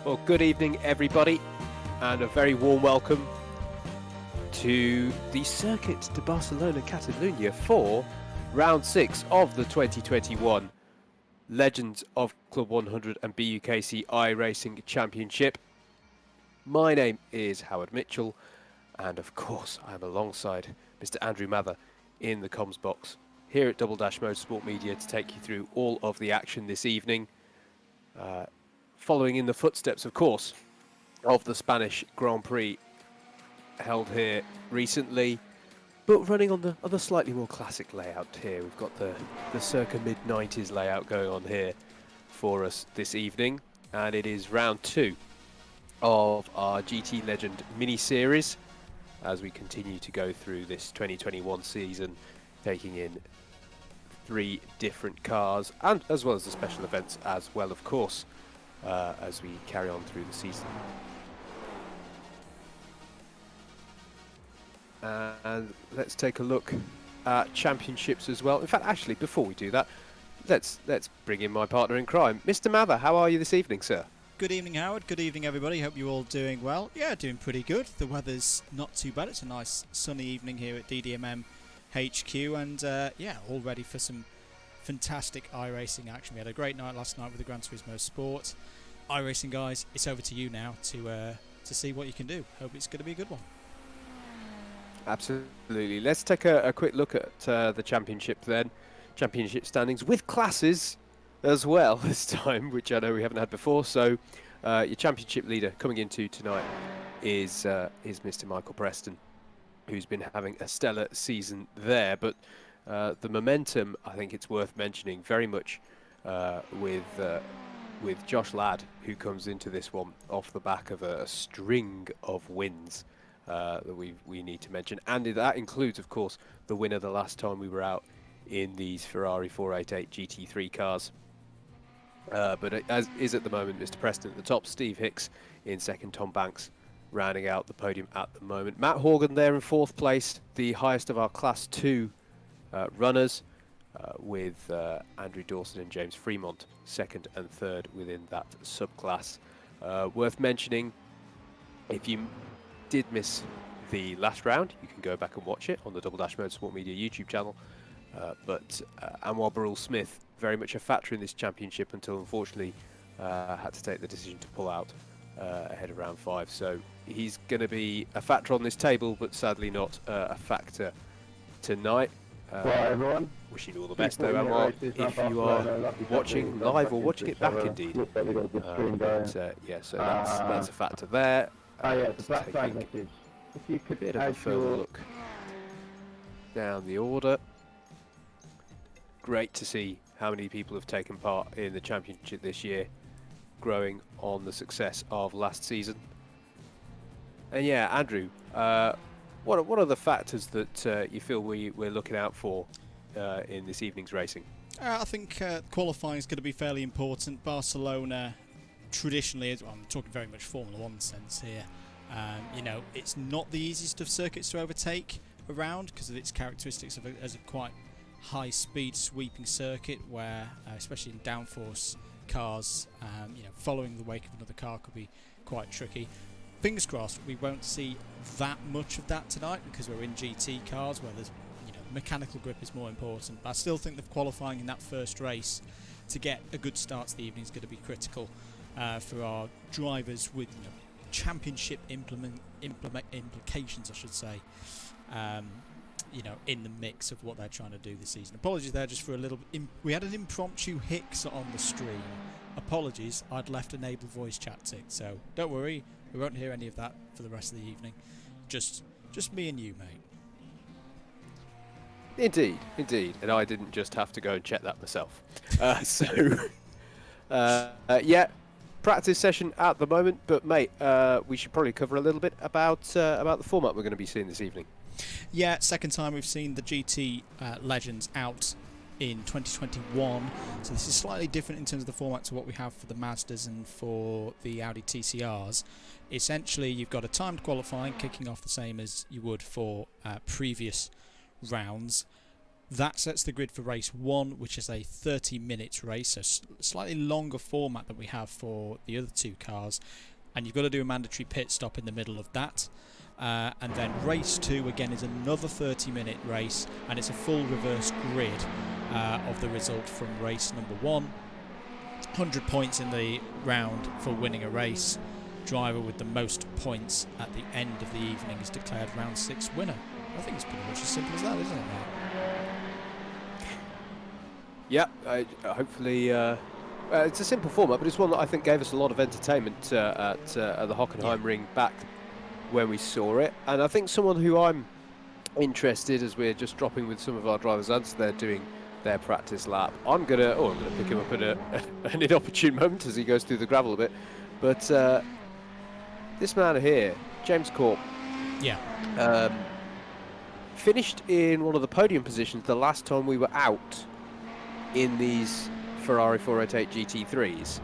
Well, good evening, everybody, and a very warm welcome to the circuit to Barcelona, Catalunya for round 6 of the 2021 Legends of Club 100 and BUKC iRacing Championship. My name is Howard Mitchell, and of course, I'm alongside Mr. Andrew Mather in the comms box here at Double Dash Motorsport Media to take you through all of the action this evening. Following in the footsteps, of course, of the Spanish Grand Prix held here recently, but running on the slightly more classic layout here. We've got the circa mid-90s layout going on here for us this evening, and it is round 2 of our GT Legend mini-series as we continue to go through this 2021 season, taking in 3 different cars, and as well as the special events as well, of course, as we carry on through the season. And let's take a look at championships as well. In fact, actually, before we do that, let's bring in my partner in crime, Mr. Mather. How are you this evening, sir? Good evening, Howard. Good evening, everybody. Hope you're all doing well. Yeah, doing pretty good. The weather's not too bad. It's a nice sunny evening here at DDMM HQ, and yeah, all ready for some fantastic iRacing action. We had a great night last night with the Gran Turismo Sport. iRacing guys, it's over to you now to see what you can do. Hope it's going to be a good one. Absolutely. Let's take a quick look at the championship then. Championship standings with classes as well this time, which I know we haven't had before. So your championship leader coming into tonight is Mr. Michael Preston, who's been having a stellar season there. But the momentum, I think it's worth mentioning, very much with Josh Ladd, who comes into this one off the back of a string of wins that we need to mention, and that includes, of course, the winner the last time we were out in these Ferrari 488 GT3 cars. But as is at the moment, Mr. Preston at the top, Steve Hicks in second, Tom Banks rounding out the podium at the moment. Matt Horgan there in 4th place, the highest of our Class 2 runners, with Andrew Dawson and James Fremont 2nd and 3rd within that subclass. Worth mentioning, if you did miss the last round, you can go back and watch it on the Double Dash Motorsport Media YouTube channel. But Anwar Barul Smith, very much a factor in this championship until unfortunately had to take the decision to pull out ahead of round 5. So he's going to be a factor on this table, but sadly not a factor tonight. Right, everyone. Wishing you all the best though, Anwar, if you are watching live or watching it back indeed. Yeah, so that's a factor there. Oh yeah, the black flag message. If you could bit of a further look down the order. Great to see how many people have taken part in the championship this year, growing on the success of last season. And yeah, Andrew, what are the factors that you feel we're looking out for in this evening's racing? I think qualifying is going to be fairly important. Barcelona traditionally, well, I'm talking very much Formula 1 sense here, you know, it's not the easiest of circuits to overtake around because of its characteristics as a quite high speed sweeping circuit where, especially in downforce cars, you know, following the wake of another car could be quite tricky. Fingers crossed we won't see that much of that tonight because we're in GT cars where there's, you know, mechanical grip is more important, but I still think the qualifying in that first race to get a good start to the evening is going to be critical for our drivers with, you know, championship implications, I should say, you know, in the mix of what they're trying to do this season. Apologies there just for a little we had an impromptu Hicks on the stream. Apologies, I'd left enable voice chat ticked, so don't worry, we won't hear any of that for the rest of the evening. Just me and you, mate. Indeed, and I didn't just have to go and check that myself. Yeah, practice session at the moment, but mate, we should probably cover a little bit about the format we're going to be seeing this evening. Yeah, second time we've seen the GT Legends out in 2021, so this is slightly different in terms of the format to what we have for the Mazdas and for the Audi TCRs. Essentially, you've got a timed qualifying kicking off the same as you would for previous rounds. That sets the grid for race 1, which is a 30-minute race, so slightly longer format than we have for the other 2 cars. And you've got to do a mandatory pit stop in the middle of that. And then race 2 again is another 30-minute race, and it's a full reverse grid of the result from race number 1. 100 points in the round for winning a race. Driver with the most points at the end of the evening is declared round 6 winner. I think it's pretty much as simple as that, isn't it, mate? Yeah, hopefully it's a simple format, but it's one that I think gave us a lot of entertainment at the Hockenheim ring back when we saw it. And I think someone who I'm interested, as we're just dropping with some of our drivers as they're doing their practice lap, I'm gonna pick him up at an inopportune moment as he goes through the gravel a bit. But this man here, James Corp, finished in one of the podium positions the last time we were out in these Ferrari 488 GT3s.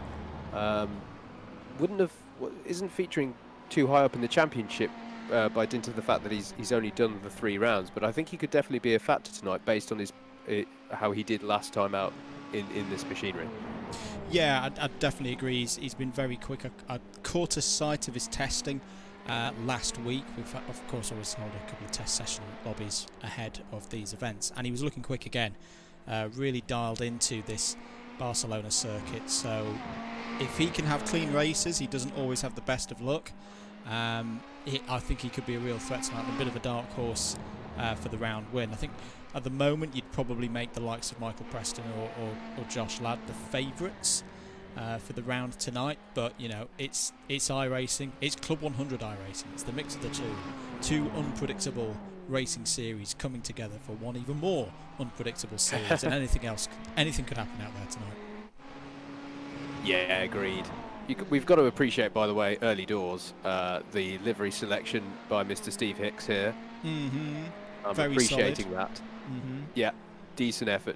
Isn't featuring too high up in the championship by dint of the fact that he's only done the 3 rounds, but I think he could definitely be a factor tonight based on his how he did last time out in this machinery. Yeah, I definitely agree. He's been very quick. I caught a sight of his testing last week. We've of course always held a couple of test session lobbies ahead of these events, and he was looking quick again. Really dialed into this Barcelona circuit. So if he can have clean races, he doesn't always have the best of luck. I think he could be a real threat tonight, a bit of a dark horse for the round win. I think at the moment you'd probably make the likes of Michael Preston or Josh Ladd the favourites for the round tonight, but you know, it's iRacing, it's Club 100 iRacing, it's the mix of the two unpredictable racing series coming together for one even more unpredictable series, and anything could happen out there tonight. Yeah, agreed. We've got to appreciate, by the way, early doors, the livery selection by Mr. Steve Hicks here. I'm Very appreciating solid. that. Yeah, decent effort.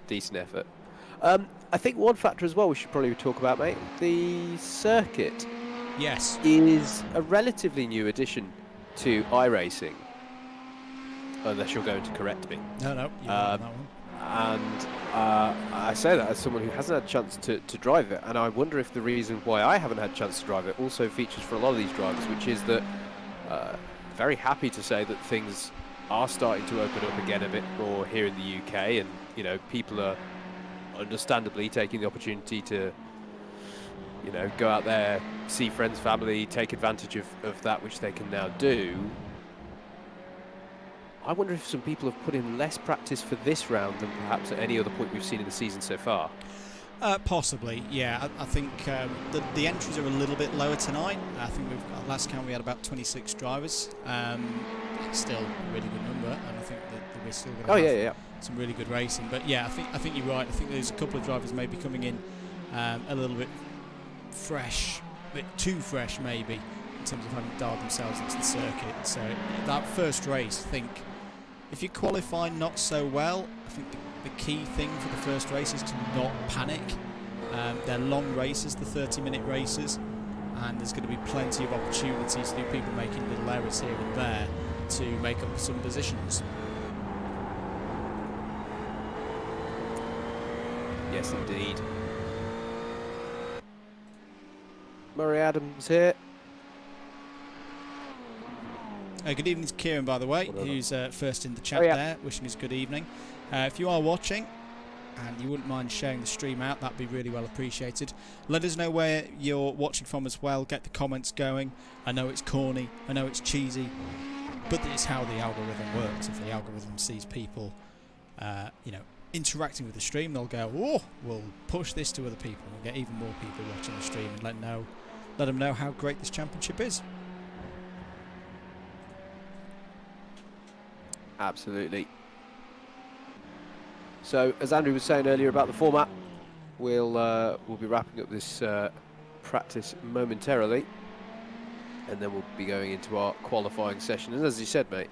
I think one factor as well we should probably talk about, mate, the circuit. Yes. Is a relatively new addition to iRacing, unless you're going to correct me. No, you're right on that one. And I say that as someone who hasn't had a chance to drive it, and I wonder if the reason why I haven't had a chance to drive it also features for a lot of these drivers, which is that very happy to say that things are starting to open up again a bit more here in the UK, and you know, people are understandably taking the opportunity to, you know, go out there, see friends, family, take advantage of that which they can now do. I wonder if some people have put in less practice for this round than perhaps at any other point we've seen in the season so far. Possibly, yeah. I think the entries are a little bit lower tonight. I think at last count we had about 26 drivers. It's still a really good number, and I think that we're still going to have some really good racing. But yeah, I think you're right. I think there's a couple of drivers maybe coming in a little bit fresh, a bit too fresh maybe, in terms of having dialed themselves into the circuit. So that first race, I think, if you qualify not so well, I think the key thing for the first race is to not panic. They're long races, the 30-minute races, and there's going to be plenty of opportunities through people making little errors here and there to make up some positions. Yes, indeed. Murray Adams here. Good evening to Kieran, by the way, who's first in the chat there, wishing us good evening. If you are watching and you wouldn't mind sharing the stream out, that'd be really well appreciated. Let us know where you're watching from as well. Get the comments going. I know it's corny, I know it's cheesy, but it's how the algorithm works. If the algorithm sees people, you know, interacting with the stream, they'll go, "Oh, we'll push this to other people." We'll get even more people watching the stream and let them know how great this championship is. Absolutely. So, as Andrew was saying earlier about the format, we'll be wrapping up this practice momentarily, and then we'll be going into our qualifying session. And as you said, mate,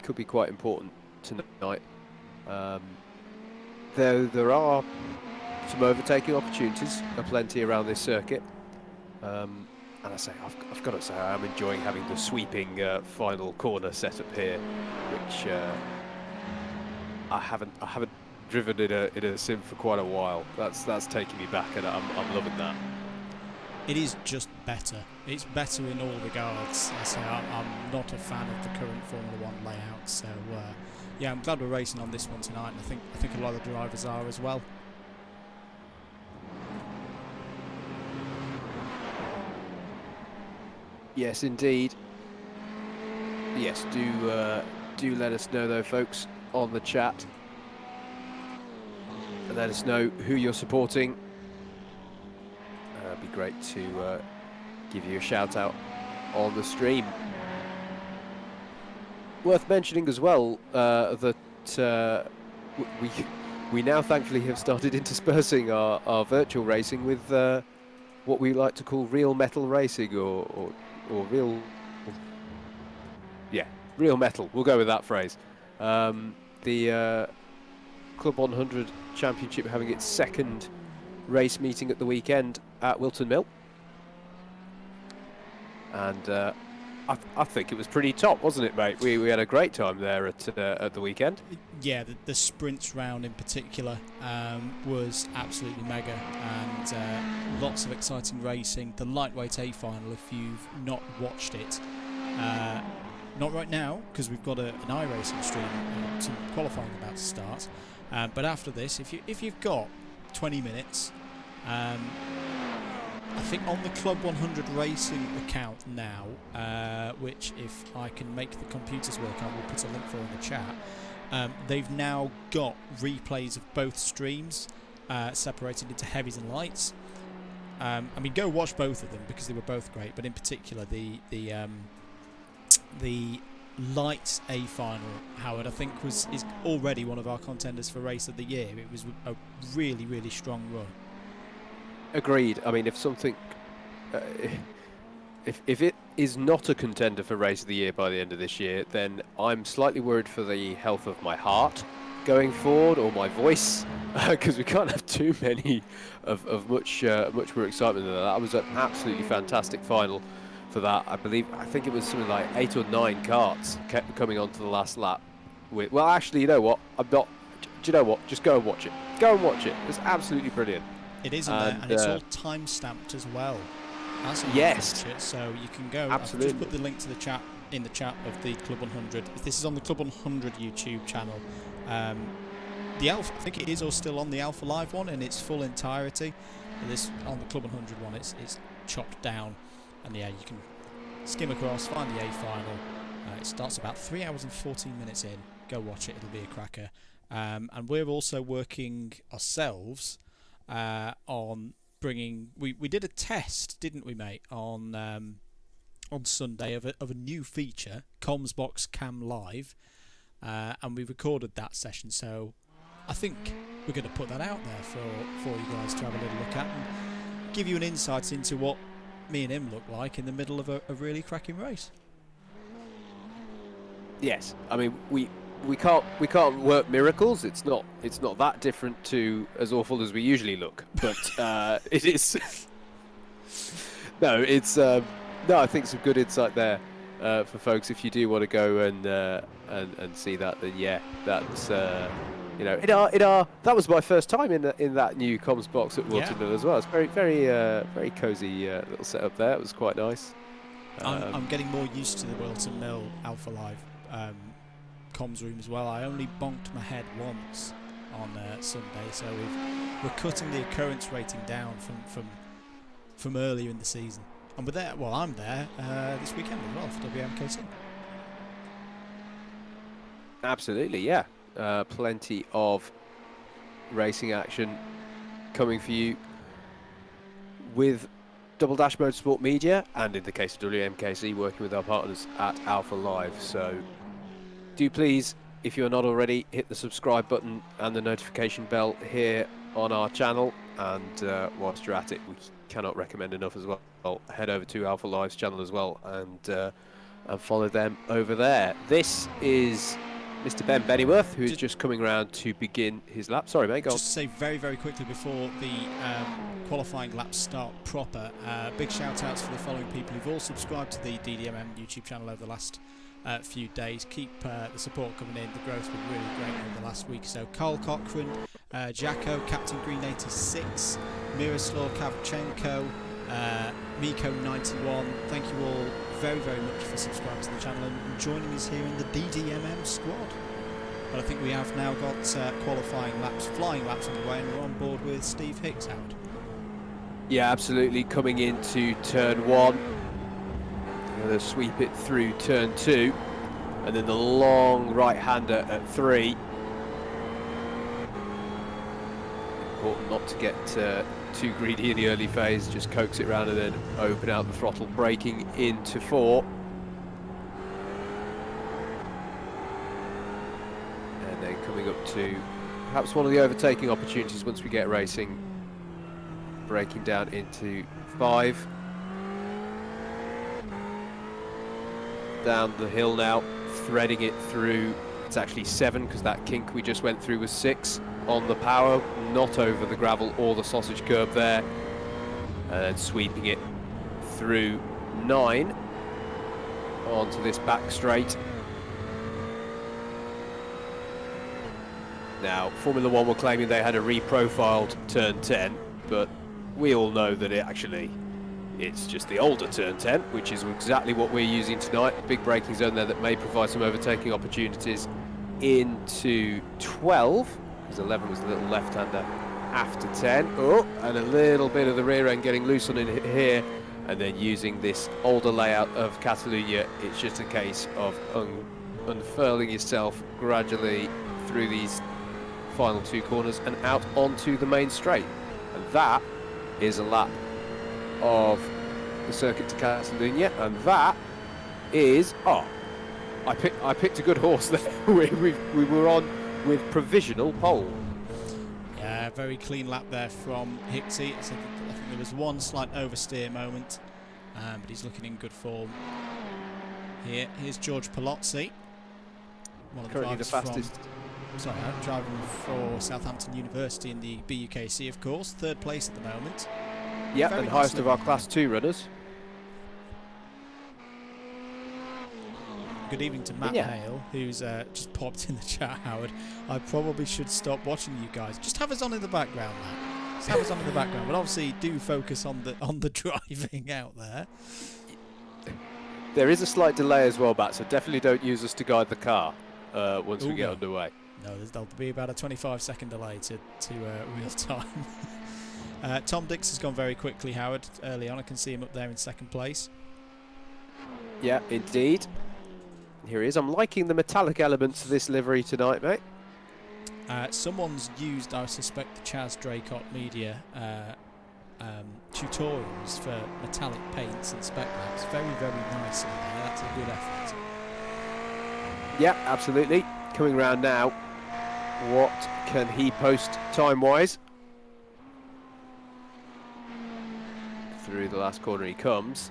could be quite important tonight. There are some overtaking opportunities, plenty around this circuit. And I say, I've got to say, I'm enjoying having the sweeping final corner set up here, which I haven't driven in a sim for quite a while. That's taking me back, and I'm loving that. It is just better. It's better in all regards. I say I'm not a fan of the current Formula 1 layout, so yeah, I'm glad we're racing on this one tonight, and I think a lot of the drivers are as well. Yes, indeed. Yes, do let us know though, folks, on the chat, and let us know who you're supporting. It'd be great to give you a shout out on the stream. Worth mentioning as well that we now thankfully have started interspersing our virtual racing with what we like to call real metal racing, or real, yeah, real metal. We'll go with that phrase. The Club 100 Championship having its second race meeting at the weekend at Wilton Mill, and I think it was pretty top, wasn't it, mate? We had a great time there at the weekend. Yeah, the sprints round in particular was absolutely mega, and lots of exciting racing. The lightweight A final, if you've not watched it, not right now because we've got an iRacing stream and some qualifying about to start. But after this, if you've got 20 minutes, I think on the Club 100 Racing account now, which if I can make the computers work, I will put a link for in the chat. They've now got replays of both streams separated into heavies and lights. I mean, go watch both of them because they were both great, but in particular the lights A final, Howard, I think is already one of our contenders for race of the year. It was a really, really strong run. Agreed. I mean, if something, if it is not a contender for race of the year by the end of this year, then I'm slightly worried for the health of my heart going forward, or my voice, because we can't have too many of much more excitement than that. That was an absolutely fantastic final for that. I think it was something like 8 or 9 karts coming onto the last lap. Well, actually, you know what? I'm not. Do you know what? Just go and watch it. Go and watch it. It's absolutely brilliant. It is, and it's all time stamped as well. That's yes. It, so you can go. Absolutely. I've just put the link to the chat in the chat of the Club 100. This is on the Club 100 YouTube channel. The Alpha, I think it is, or still on the Alpha Live one in its full entirety. And this on the Club 100 one, it's chopped down, and yeah, you can skim across, find the A final. It starts about 3 hours and 14 minutes in. Go watch it; it'll be a cracker. And we're also working ourselves on bringing. We did a test, didn't we, mate? On Sunday of a new feature, Comsbox Cam Live, and we recorded that session. So I think we're going to put that out there for you guys to have a little look at and give you an insight into what me and him look like in the middle of a really cracking race. Yes, I mean we can't work miracles. It's not that different to as awful as we usually look, but it is. No, it's no. I think some good insight there for folks if you do want to go and see that. Then yeah, that's you know, that was my first time in that new comms box at Wilton Mill as well. It's very cozy little setup there. It was quite nice. I'm getting more used to the Wilton Mill Alpha Live comms room as well. I only bonked my head once on Sunday, so we're cutting the occurrence rating down from earlier in the season. And we're there. Well, I'm there this weekend as well for WMKC. Absolutely, yeah. Plenty of racing action coming for you with Double Dash Motorsport Media, and in the case of WMKC, working with our partners at Alpha Live. So do please, if you're not already, hit the subscribe button and the notification bell here on our channel. And whilst you're at it, we cannot recommend enough as well. Head over to Alpha Live's channel as well and follow them over there. This is Mr. Ben Bennyworth, who's just coming around to begin his lap. Sorry, mate, go on. Just to say very, very quickly before the qualifying laps start proper, big shout outs for the following people who've all subscribed to the DDMM YouTube channel over the last few days. Keep the support coming in. The growth's been really great over the last week or so. Carl Cochran, Jacko, Captain Green 86, Miroslav Kavchenko, Miko 91. Thank you all very, very much for subscribing to the channel and joining us here in the DDMM squad. But I think we have now got qualifying laps, flying laps on the way, and we're on board with Steve Hicks, Howard. Yeah, absolutely. Coming into turn 1. Going to sweep it through turn 2. And then the long right-hander at 3. Important not to get too greedy in the early phase. Just coax it round and then open out the throttle, braking into 4. And then coming up to perhaps one of the overtaking opportunities once we get racing. Braking down into 5. Down the hill now, threading it through. It's actually 7 because that kink we just went through was 6 on the power, not over the gravel or the sausage curb there. And then sweeping it through 9 onto this back straight. Now, Formula 1 were claiming they had a reprofiled turn 10, but we all know that it's just the older turn 10, which is exactly what we're using tonight. Big braking zone there that may provide some overtaking opportunities into 12, because 11 was the little left-hander after 10. Oh, and a little bit of the rear end getting loose on it here, and then using this older layout of Catalunya, it's just a case of unfurling yourself gradually through these final 2 corners and out onto the main straight. And that is a lap of the circuit to Catalunya, and that is I picked a good horse there. we were on with provisional pole. Yeah, very clean lap there from Hicksy. I think there was one slight oversteer moment, but he's looking in good form. Here's George Palozzi, one of Currently the fastest. Driving for Southampton University in the BUKC, of course. 3rd place at the moment. Yeah, and highest of our Class 2 runners. Good evening to Matt Hale, who's just popped in the chat, Howard. I probably should stop watching you guys. Just have us on in the background, Matt. Just have us on in the background. But obviously, do focus on the driving out there. There is a slight delay as well, Bat, so definitely don't use us to guide the car once we get underway. No, there'll be about a 25-second delay to real time. Tom Dix has gone very quickly, Howard, early on. I can see him up there in 2nd place. Yeah, indeed. Here he is. I'm liking the metallic elements of this livery tonight, mate. Someone's used, I suspect, the Chaz Draycott Media tutorials for metallic paints and spec maps. Very, very nice in there. That's a good effort. Yeah, absolutely. Coming round now. What can he post time-wise? Through the last corner he comes.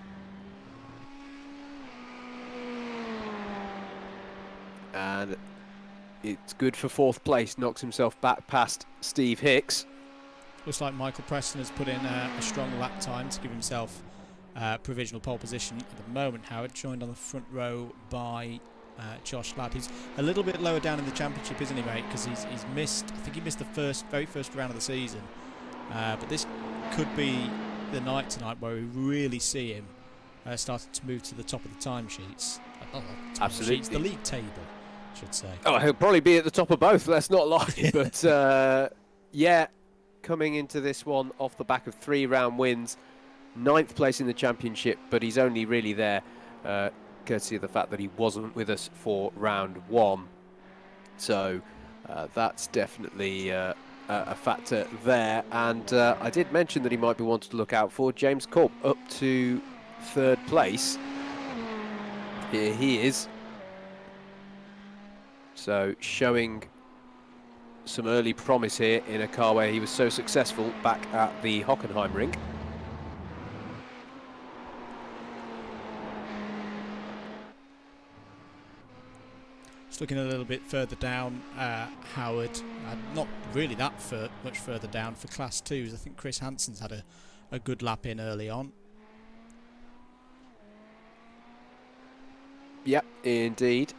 And it's good for 4th place. Knocks himself back past Steve Hicks. Looks like Michael Preston has put in a strong lap time to give himself provisional pole position at the moment. Howard, joined on the front row by Josh Ladd, who's a little bit lower down in the championship, isn't he, mate? Because he's missed. I think he missed the very first round of the season. But this could be the night tonight where we really see him starting to move to the top of the timesheets. Absolutely, the league table, I should say. Oh, he'll probably be at the top of both. Let's not lie. But yeah, coming into this one off the back of 3 round wins, 9th place in the championship, but he's only really there courtesy of the fact that he wasn't with us for round 1. So that's definitely a factor there. And I did mention that he might be wanted to look out for. James Corp up to 3rd place. Here he is. So showing some early promise here in a car where he was so successful back at the Hockenheim ring. Just looking a little bit further down, Howard, not really that much further down for Class 2s. I think Chris Hansen's had a good lap in early on. Yep, indeed.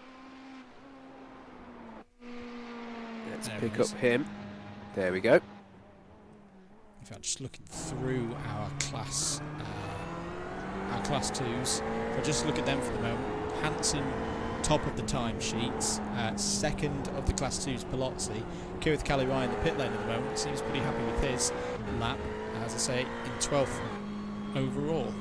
Let's pick up him. There we go. In fact, just looking through our class 2s, if I just look at them for the moment, Hansen top of the timesheets, second of the class 2s Palozzi, Kirith Kalirai in the pit lane at the moment, seems pretty happy with his lap, as I say, in 12th overall.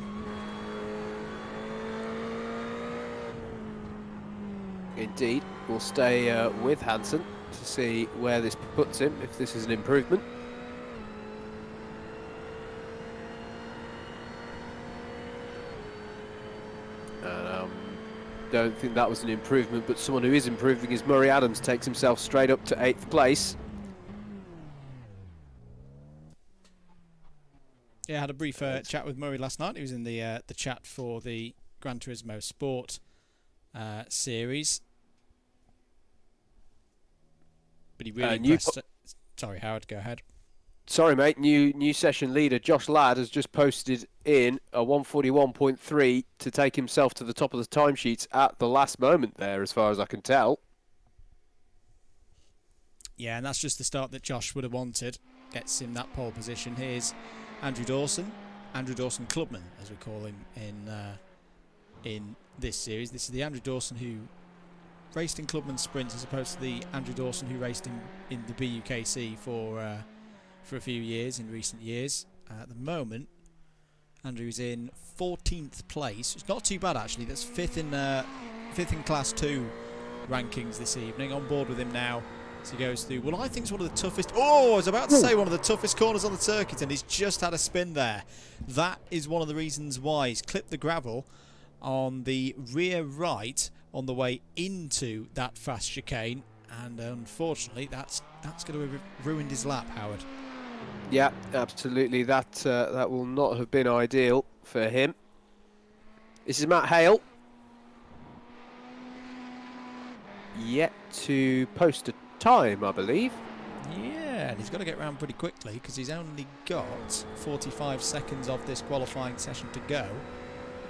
Indeed, we'll stay with Hansen to see where this puts him, if this is an improvement. Don't think that was an improvement, but someone who is improving is Murray Adams, takes himself straight up to 8th place. Yeah, I had a brief chat with Murray last night. He was in the chat for the Gran Turismo Sport series. But he really impressed. Sorry, Howard, go ahead. Sorry, mate. New session leader Josh Ladd has just posted in a 141.3 to take himself to the top of the timesheets at the last moment there, as far as I can tell. Yeah, and that's just the start that Josh would have wanted. Gets him that pole position. Here's Andrew Dawson Clubman, as we call him in this series. This is the Andrew Dawson who raced in Clubman Sprints, as opposed to the Andrew Dawson who raced in the BUKC for a few years in recent years. At the moment, Andrew's in 14th place. It's not too bad actually. That's fifth in Class 2 rankings this evening. On board with him now as he goes through. Well, I think it's one of the toughest. Oh, I was about to say one of the toughest corners on the circuit, and he's just had a spin there. That is one of the reasons why he's clipped the gravel on the rear right on the way into that fast chicane, and unfortunately, that's going to have ruined his lap, Howard. Yeah, absolutely. That will not have been ideal for him. This is Matt Hale. Yet to post a time, I believe. Yeah, and he's got to get around pretty quickly because he's only got 45 seconds of this qualifying session to go.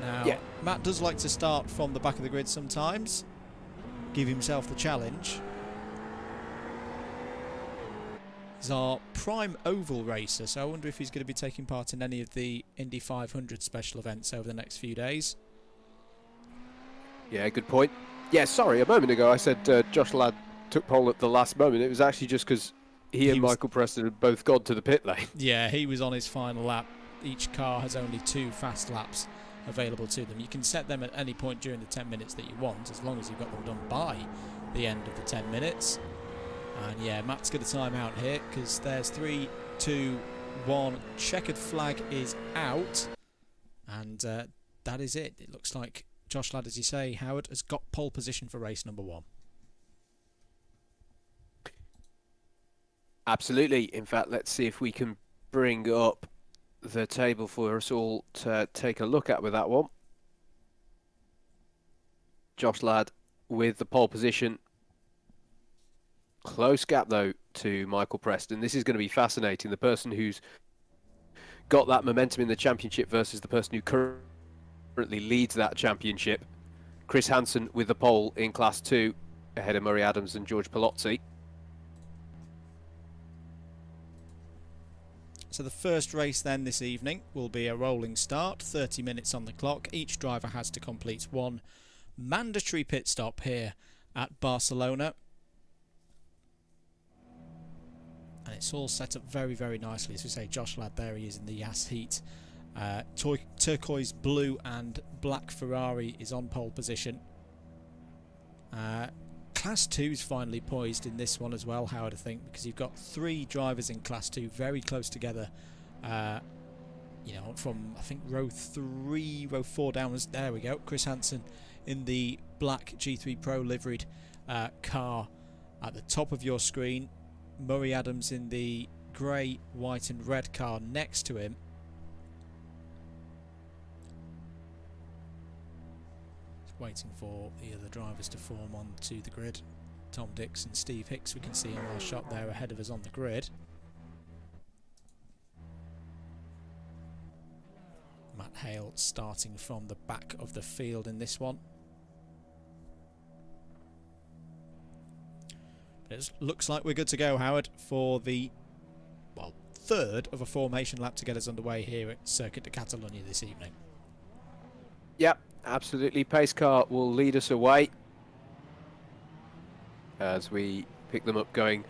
Now, yeah. Matt does like to start from the back of the grid sometimes, give himself the challenge. He's our prime oval racer, so I wonder if he's going to be taking part in any of the Indy 500 special events over the next few days. Yeah, good point. Yeah, sorry, a moment ago I said Josh Ladd took pole at the last moment. It was actually just because he and Michael Preston had both gone to the pit lane. Yeah, he was on his final lap. Each car has only 2 fast laps available to them. You can set them at any point during the 10 minutes that you want, as long as you've got them done by the end of the 10 minutes. And yeah, Matt's got a time out here because there's 3, 2, 1. Checkered flag is out, and that is it. It looks like Josh Ladd, as you say, Howard, has got pole position for race number 1. Absolutely. In fact, let's see if we can bring up the table for us all to take a look at with that one. Josh Ladd with the pole position. Close gap, though, to Michael Preston. This is going to be fascinating. The person who's got that momentum in the championship versus the person who currently leads that championship. Chris Hansen with the pole in Class 2, ahead of Murray Adams and George Palozzi. So the first race then this evening will be a rolling start, 30 minutes on the clock. Each driver has to complete 1 mandatory pit stop here at Barcelona. And it's all set up very, very nicely. As we say, Josh Ladd, there he is in the Yas Heat. Turquoise blue and black Ferrari is on pole position. Class 2 is finally poised in this one as well, Howard, I think, because you've got 3 drivers in Class 2 very close together. You know, from, I think, row 3, row 4 downwards. There we go. Chris Hansen in the black G3 Pro liveried car at the top of your screen. Murray Adams in the grey, white and red car next to him. Just waiting for the other drivers to form onto the grid. Tom Dix and Steve Hicks, we can see in our shot there ahead of us on the grid. Matt Hale starting from the back of the field in this one. It looks like we're good to go, Howard, for the, well, third of a formation lap to get us underway here at Circuit de Catalunya this evening. Yep, absolutely. Pace car will lead us away as we pick them up going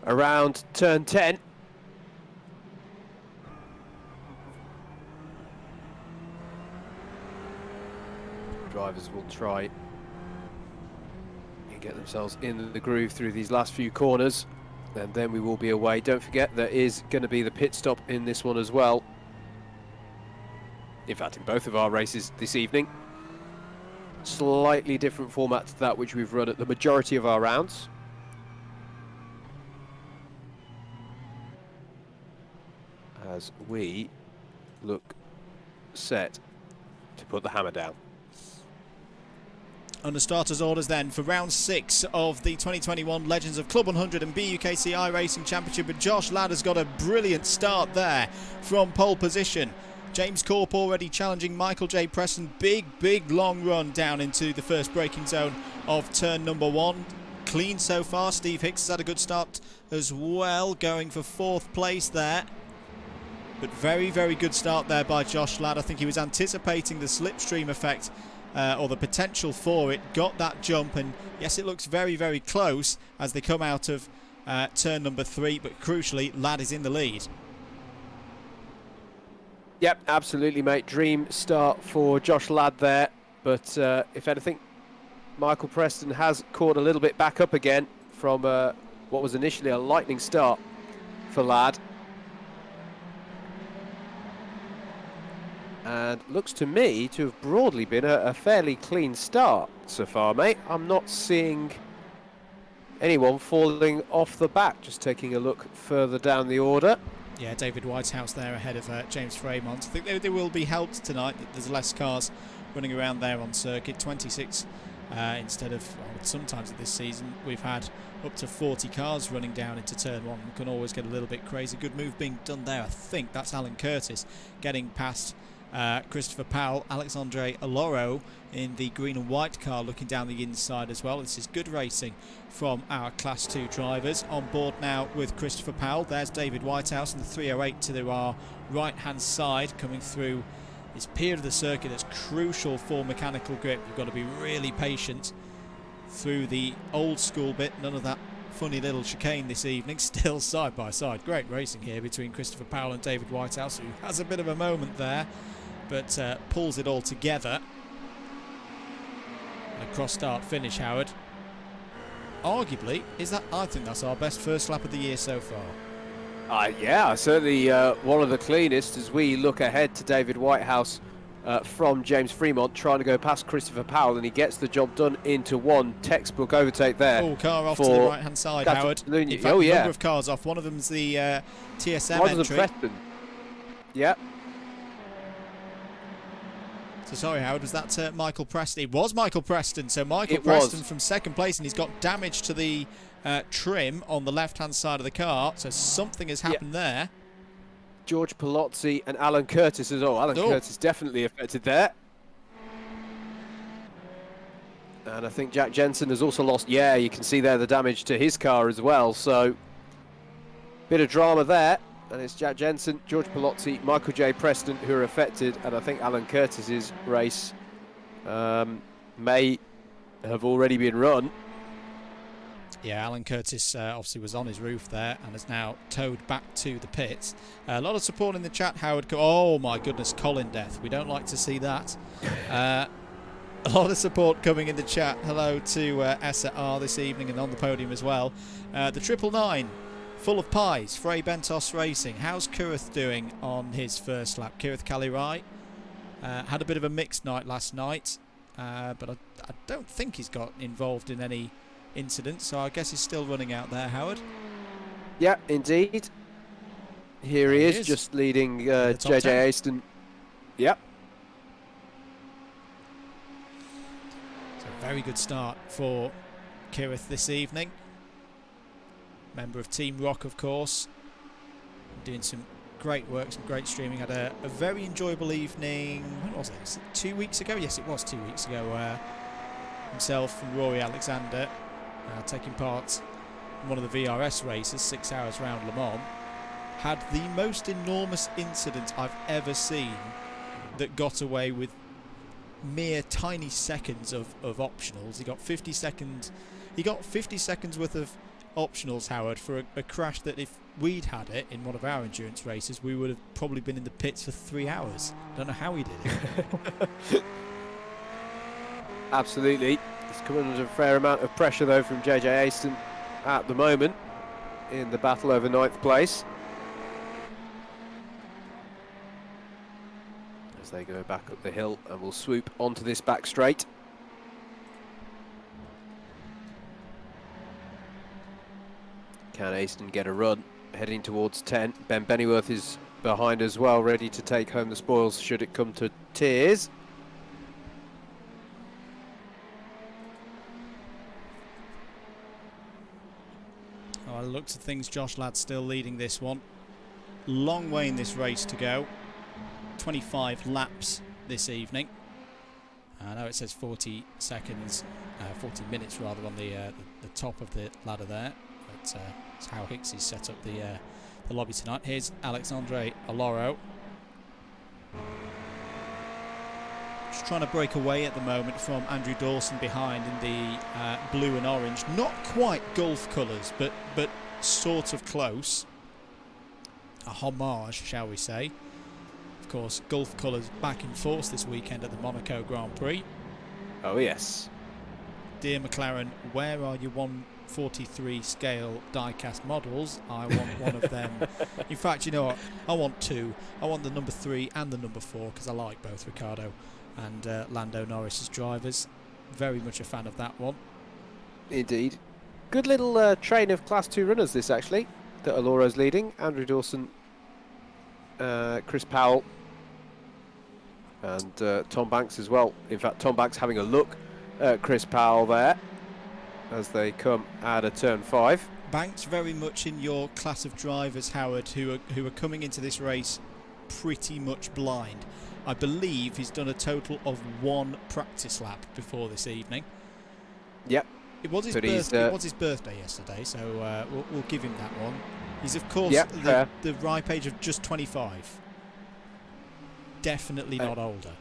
around turn 10. Drivers will try and get themselves in the groove through these last few corners, and then we will be away. Don't forget, there is going to be the pit stop in this one as well. In fact, in both of our races this evening. Slightly different format to that which we've run at the majority of our rounds. As we look set to put the hammer down. Under starters orders then for round 6 of the 2021 Legends of Club 100 and BUKC iRacing Championship, but Josh Ladd has got a brilliant start there from pole position. James Corp already challenging Michael J. Preston. Big long run down into the first braking zone of turn number 1. Clean so far. Steve Hicks has had a good start as well, going for 4th place there. But very good start there by Josh Ladd. I think he was anticipating the slipstream effect or the potential for it. Got that jump, and yes, it looks very close as they come out of turn number 3, but crucially Ladd is in the lead. Yep, absolutely, mate. Dream start for Josh Ladd there, but if anything, Michael Preston has caught a little bit back up again from what was initially a lightning start for Ladd. And looks to me to have broadly been a fairly clean start so far, mate. I'm not seeing anyone falling off the back. Just taking a look further down the order. Yeah, David Whitehouse there ahead of James Fremont. I think they will be helped tonight. There's less cars running around there on circuit. 26 instead of, well, sometimes this season we've had up to 40 cars running down into turn 1. We can always get a little bit crazy. Good move being done there. I think that's Alan Curtis getting past Christopher Powell. Alexandre Aloro in the green and white car looking down the inside as well. This is good racing from our Class 2 drivers. On board now with Christopher Powell. There's David Whitehouse and the 308 to our right hand side, coming through this period of the circuit that's crucial for mechanical grip. You've got to be really patient through the old school bit. None of that funny little chicane this evening. Still side by side. Great racing here between Christopher Powell and David Whitehouse, who has a bit of a moment there, but pulls it all together. And a cross start finish, Howard. Arguably, I think that's our best first lap of the year so far. Yeah, certainly one of the cleanest as we look ahead to David Whitehouse from James Fremont trying to go past Christopher Powell, and he gets the job done into one textbook overtake there. Oh, car off to the right hand side, Howard. In fact, a number of cars off. One of them's the TSM one entry. Of them Preston. Yep. So sorry, Howard, was that Michael Preston? It was Michael Preston. So Michael Preston from second place, and he's got damage to the trim on the left-hand side of the car. So something has happened there. George Palozzi and Alan Curtis as well. Alan Curtis definitely affected there. And I think Jack Jensen has also lost. Yeah, you can see there the damage to his car as well. So bit of drama there. And it's Jack Jensen, George Palozzi, Michael J. Preston who are affected, and I think Alan Curtis's race may have already been run. Yeah, Alan Curtis obviously was on his roof there and is now towed back to the pits. A lot of support in the chat, Howard. Oh my goodness, Colin Death. We don't like to see that. A lot of support coming in the chat. Hello to SR this evening and on the podium as well. The 999. Full of pies, Frey Bentos Racing. How's Kirith doing on his first lap? Kirith Calirai had a bit of a mixed night last night, but I don't think he's got involved in any incidents, so I guess he's still running out there, Howard. Yeah, indeed. Here he is, just leading JJ Aston. Yep. So very good start for Kirith this evening. Member of Team Rock, of course, doing some great work, some great streaming. Had a very enjoyable evening. When was it? Was it 2 weeks ago? Yes, it was 2 weeks ago. Himself and Rory Alexander taking part one of the VRS races, 6 hours round Le Mans, had the most enormous incident I've ever seen that got away with mere tiny seconds of optionals. He got 50 seconds worth of optionals, Howard, for a crash that if we'd had it in one of our endurance races, we would have probably been in the pits for 3 hours. Don't know how he did it. Absolutely. He's coming under a fair amount of pressure though from JJ Aston at the moment in the battle over 9th place. As they go back up the hill and will swoop onto this back straight. Can Aston get a run? Heading towards 10. Ben Bennyworth is behind as well, ready to take home the spoils should it come to tears. By the looks of things, Josh Ladd still leading this one. Long way in this race to go. 25 laps this evening. I know it says 40 seconds, 40 minutes rather, on the top of the ladder there. But it's how Hicksey's set up the lobby tonight. Here's Alexandre Aloro. Just trying to break away at the moment from Andrew Dawson behind in the blue and orange. Not quite Gulf colours, but sort of close. A homage, shall we say. Of course, Gulf colours back in force this weekend at the Monaco Grand Prix. Oh yes. Dear McLaren, where are your 143 scale die-cast models? I want one of them. In fact, you know what? I want two. I want the number 3 and the number 4 because I like both Ricciardo and Lando Norris's drivers. Very much a fan of that one. Indeed. Good little train of Class 2 runners this actually, that Aloro's leading. Andrew Dawson, Chris Powell and Tom Banks as well. In fact, Tom Banks having a look at Chris Powell there as they come out of turn 5. Banks very much in your class of drivers, Howard, who are coming into this race pretty much blind. I believe he's done a total of 1 practice lap before this evening. Yep. It was his birthday yesterday, so we'll give him that one. He's of course the ripe age of just 25. Definitely not older.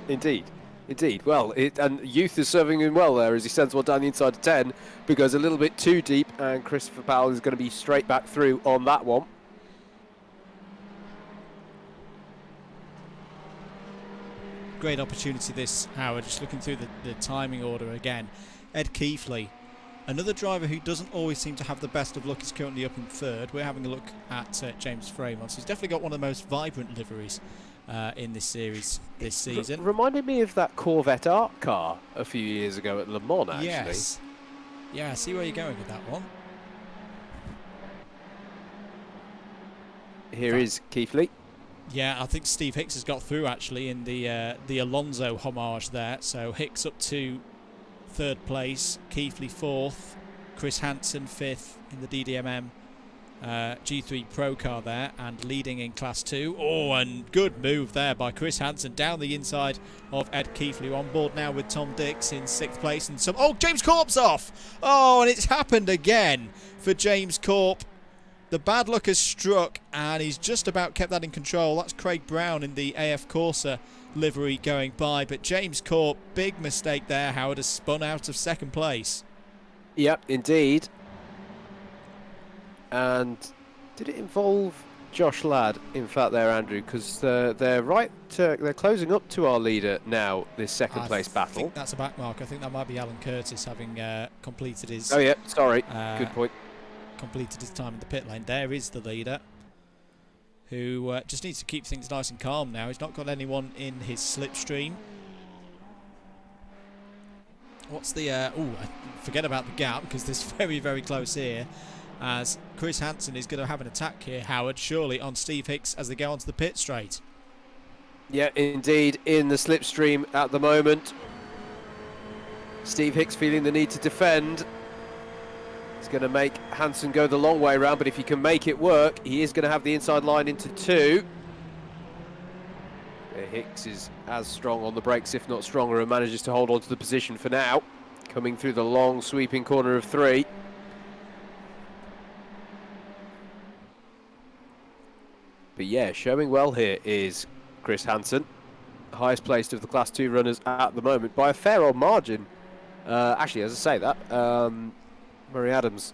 Indeed. Indeed. Well, and youth is serving him well there as he sends one down the inside of 10, but goes a little bit too deep, and Christopher Powell is going to be straight back through on that one. Great opportunity this, Howard. Just looking through the timing order again. Ed Keefley, another driver who doesn't always seem to have the best of luck, is currently up in 3rd. We're having a look at James Fremont. He's definitely got one of the most vibrant liveries in this series this season. Reminded me of that Corvette art car a few years ago at Le Mans, actually. Yes. Yeah, I see where you're going with that one. Here is Keefley. Yeah, I think Steve Hicks has got through actually in the Alonso homage there. So Hicks up to 3rd place, Keefley 4th, Chris Hansen 5th in the DDMM G3 Pro car there, and leading in Class 2. Oh, and good move there by Chris Hansen down the inside of Ed Keefley, on board now with Tom Dix in 6th place. And some, oh, James Corp's off! Oh, and it's happened again for James Corp. The bad luck has struck, and he's just about kept that in control. That's Craig Brown in the AF Corsa livery going by, but James Corp, big mistake there. Howard has spun out of 2nd place. Yep, indeed. And did it involve Josh Ladd, in fact, there, Andrew? Because they're closing up to our leader now, this 2nd place battle. I think that's a back mark. I think that might be Alan Curtis having completed his... Oh, yeah, sorry. Good point. Completed his time in the pit lane. There is the leader, who just needs to keep things nice and calm now. He's not got anyone in his slipstream. What's the... forget about the gap, because this is very, very close here, as Chris Hansen is going to have an attack here, Howard, surely on Steve Hicks as they go onto the pit straight. Yeah, indeed, in the slipstream at the moment. Steve Hicks feeling the need to defend. He's going to make Hansen go the long way around, but if he can make it work, he is going to have the inside line into 2. Hicks is as strong on the brakes, if not stronger, and manages to hold on to the position for now. coming through the long sweeping corner of 3. But yeah, showing well here is Chris Hansen, highest placed of the Class 2 runners at the moment by a fair old margin. Actually, as I say that, Murray Adams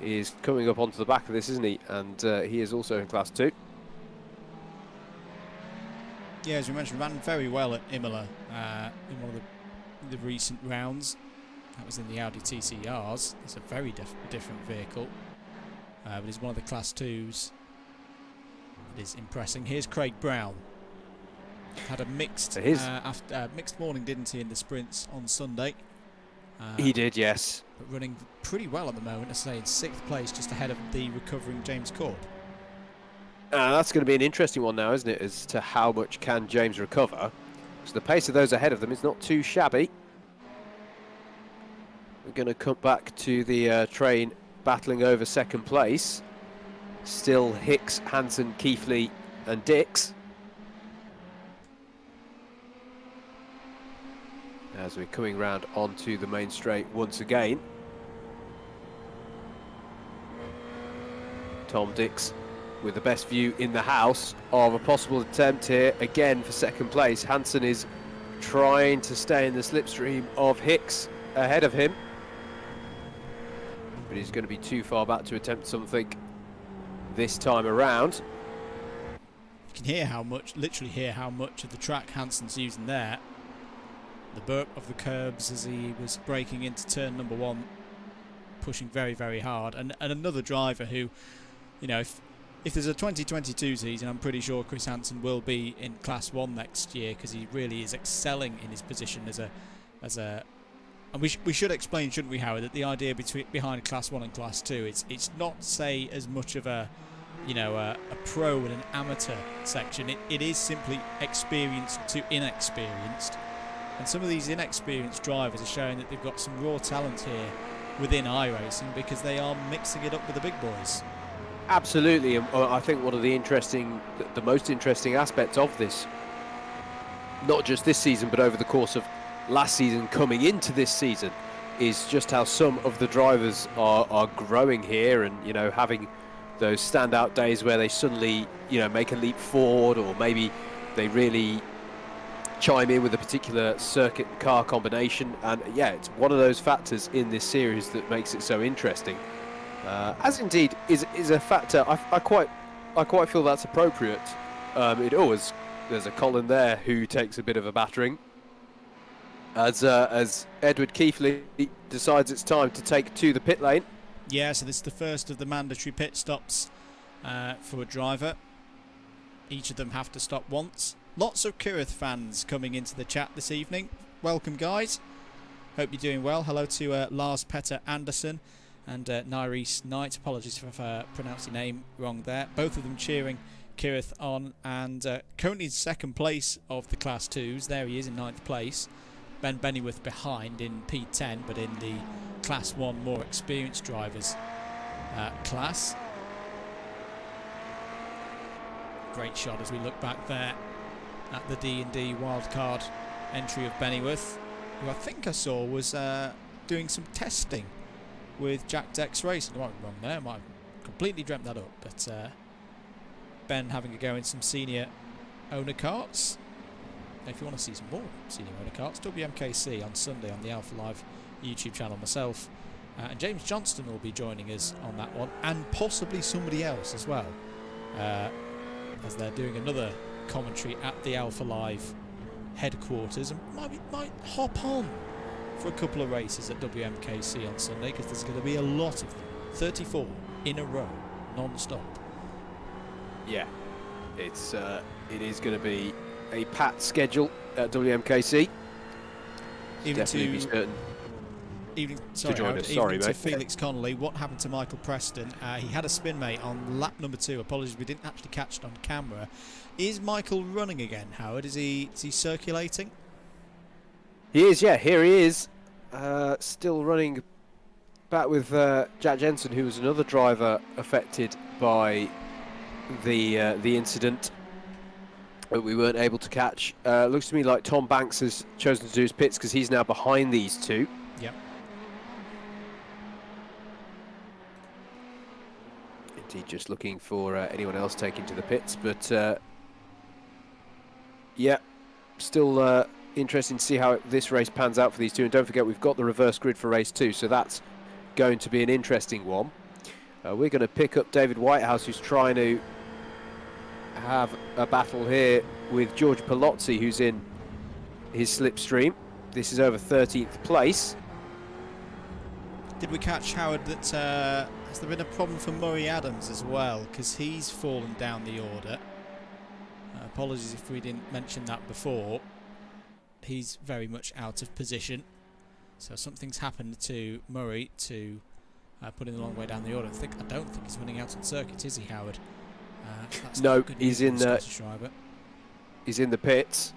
is coming up onto the back of this, isn't he? And he is also in Class 2. Yeah, as we mentioned, ran very well at Imola in one of the recent rounds. That was in the Audi TCRs. It's a very different vehicle, but he's one of the Class 2s that is impressing. Here's Craig Brown. Had a mixed mixed morning, didn't he, in the sprints on Sunday? He did, yes. But running pretty well at the moment, I say in 6th place, just ahead of the recovering James Corb. That's going to be an interesting one now, isn't it, as to how much can James recover. So the pace of those ahead of them is not too shabby. We're going to come back to the train battling over 2nd place. Still Hicks, Hansen, Keithley and Dix. As we're coming round onto the main straight once again. Tom Dix with the best view in the house of a possible attempt here again for 2nd place. Hansen is trying to stay in the slipstream of Hicks ahead of him, but he's going to be too far back to attempt something this time around. You can hear how much, literally hear how much of the track Hansen's using there. The burp of the curbs as he was braking into turn number 1, pushing very, very hard. And another driver who, you know, if there's a 2022 season, I'm pretty sure Chris Hansen will be in Class 1 next year, because he really is excelling in his position as a. And we should explain, shouldn't we, Howard, that the idea behind Class 1 and Class 2, it's not, say, as much of a, you know, a pro and an amateur section. It is simply experienced to inexperienced. And some of these inexperienced drivers are showing that they've got some raw talent here within iRacing, because they are mixing it up with the big boys. Absolutely, and I think one of the most interesting aspects of this, not just this season, but over the course of last season coming into this season, is just how some of the drivers are growing here, and, you know, having those standout days where they suddenly, you know, make a leap forward, or maybe they really chime in with a particular circuit and car combination. And yeah, it's one of those factors in this series that makes it so interesting, as indeed is a factor I quite feel that's appropriate. There's a Colin there who takes a bit of a battering as Edward Keithley decides it's time to take to the pit lane. Yeah, so this is the first of the mandatory pit stops for a driver. Each of them have to stop once. Lots of Kirith fans coming into the chat this evening. Welcome, guys. Hope you're doing well. Hello to Lars Petter Anderson and Nairis Knight. Apologies if I've pronounced your name wrong there. Both of them cheering Kirith on, and currently in 2nd place of the Class 2s. There he is in 9th place. Ben Bennyworth behind in P10, but in the Class 1 more experienced drivers class. Great shot as we look back there at the D&D wildcard entry of Bennyworth, who I think I saw was doing some testing with Jack Dex Racing. I might be wrong there, I might have completely dreamt that up, but Ben having a go in some senior owner karts. If you want to see some more senior owner karts, WMKC on Sunday on the Alpha Live YouTube channel. Myself and James Johnston will be joining us on that one, and possibly somebody else as well, as they're doing another commentary at the Alpha Live headquarters, and might hop on for a couple of races at WMKC on Sunday, because there's going to be a lot of them, 34 in a row, non-stop. Yeah, it is going to be a packed schedule at WMKC. Sorry, mate. Felix Connolly, what happened to Michael Preston? He had a spin, mate, on lap number 2. Apologies, we didn't actually catch it on camera. Is Michael running again, Howard? Is he circulating? He is, yeah. Here he is, still running back with Jack Jensen, who was another driver affected by the incident. that we weren't able to catch. Looks to me like Tom Banks has chosen to do his pits because he's now behind these two. Yep. Indeed, just looking for anyone else taking to the pits, but yeah, still interesting to see how this race pans out for these two. And don't forget, we've got the reverse grid for race 2, so that's going to be an interesting one. We're going to pick up David Whitehouse, who's trying to have a battle here with George Palozzi, who's in his slipstream. This is over 13th place. Did we catch, Howard, that has there been a problem for Murray Adams as well? Because he's fallen down the order. Apologies if we didn't mention that before. He's very much out of position. So something's happened to Murray to put him a long way down the order. I don't think he's running out on circuit, is he, Howard? No, he's in he's in the pits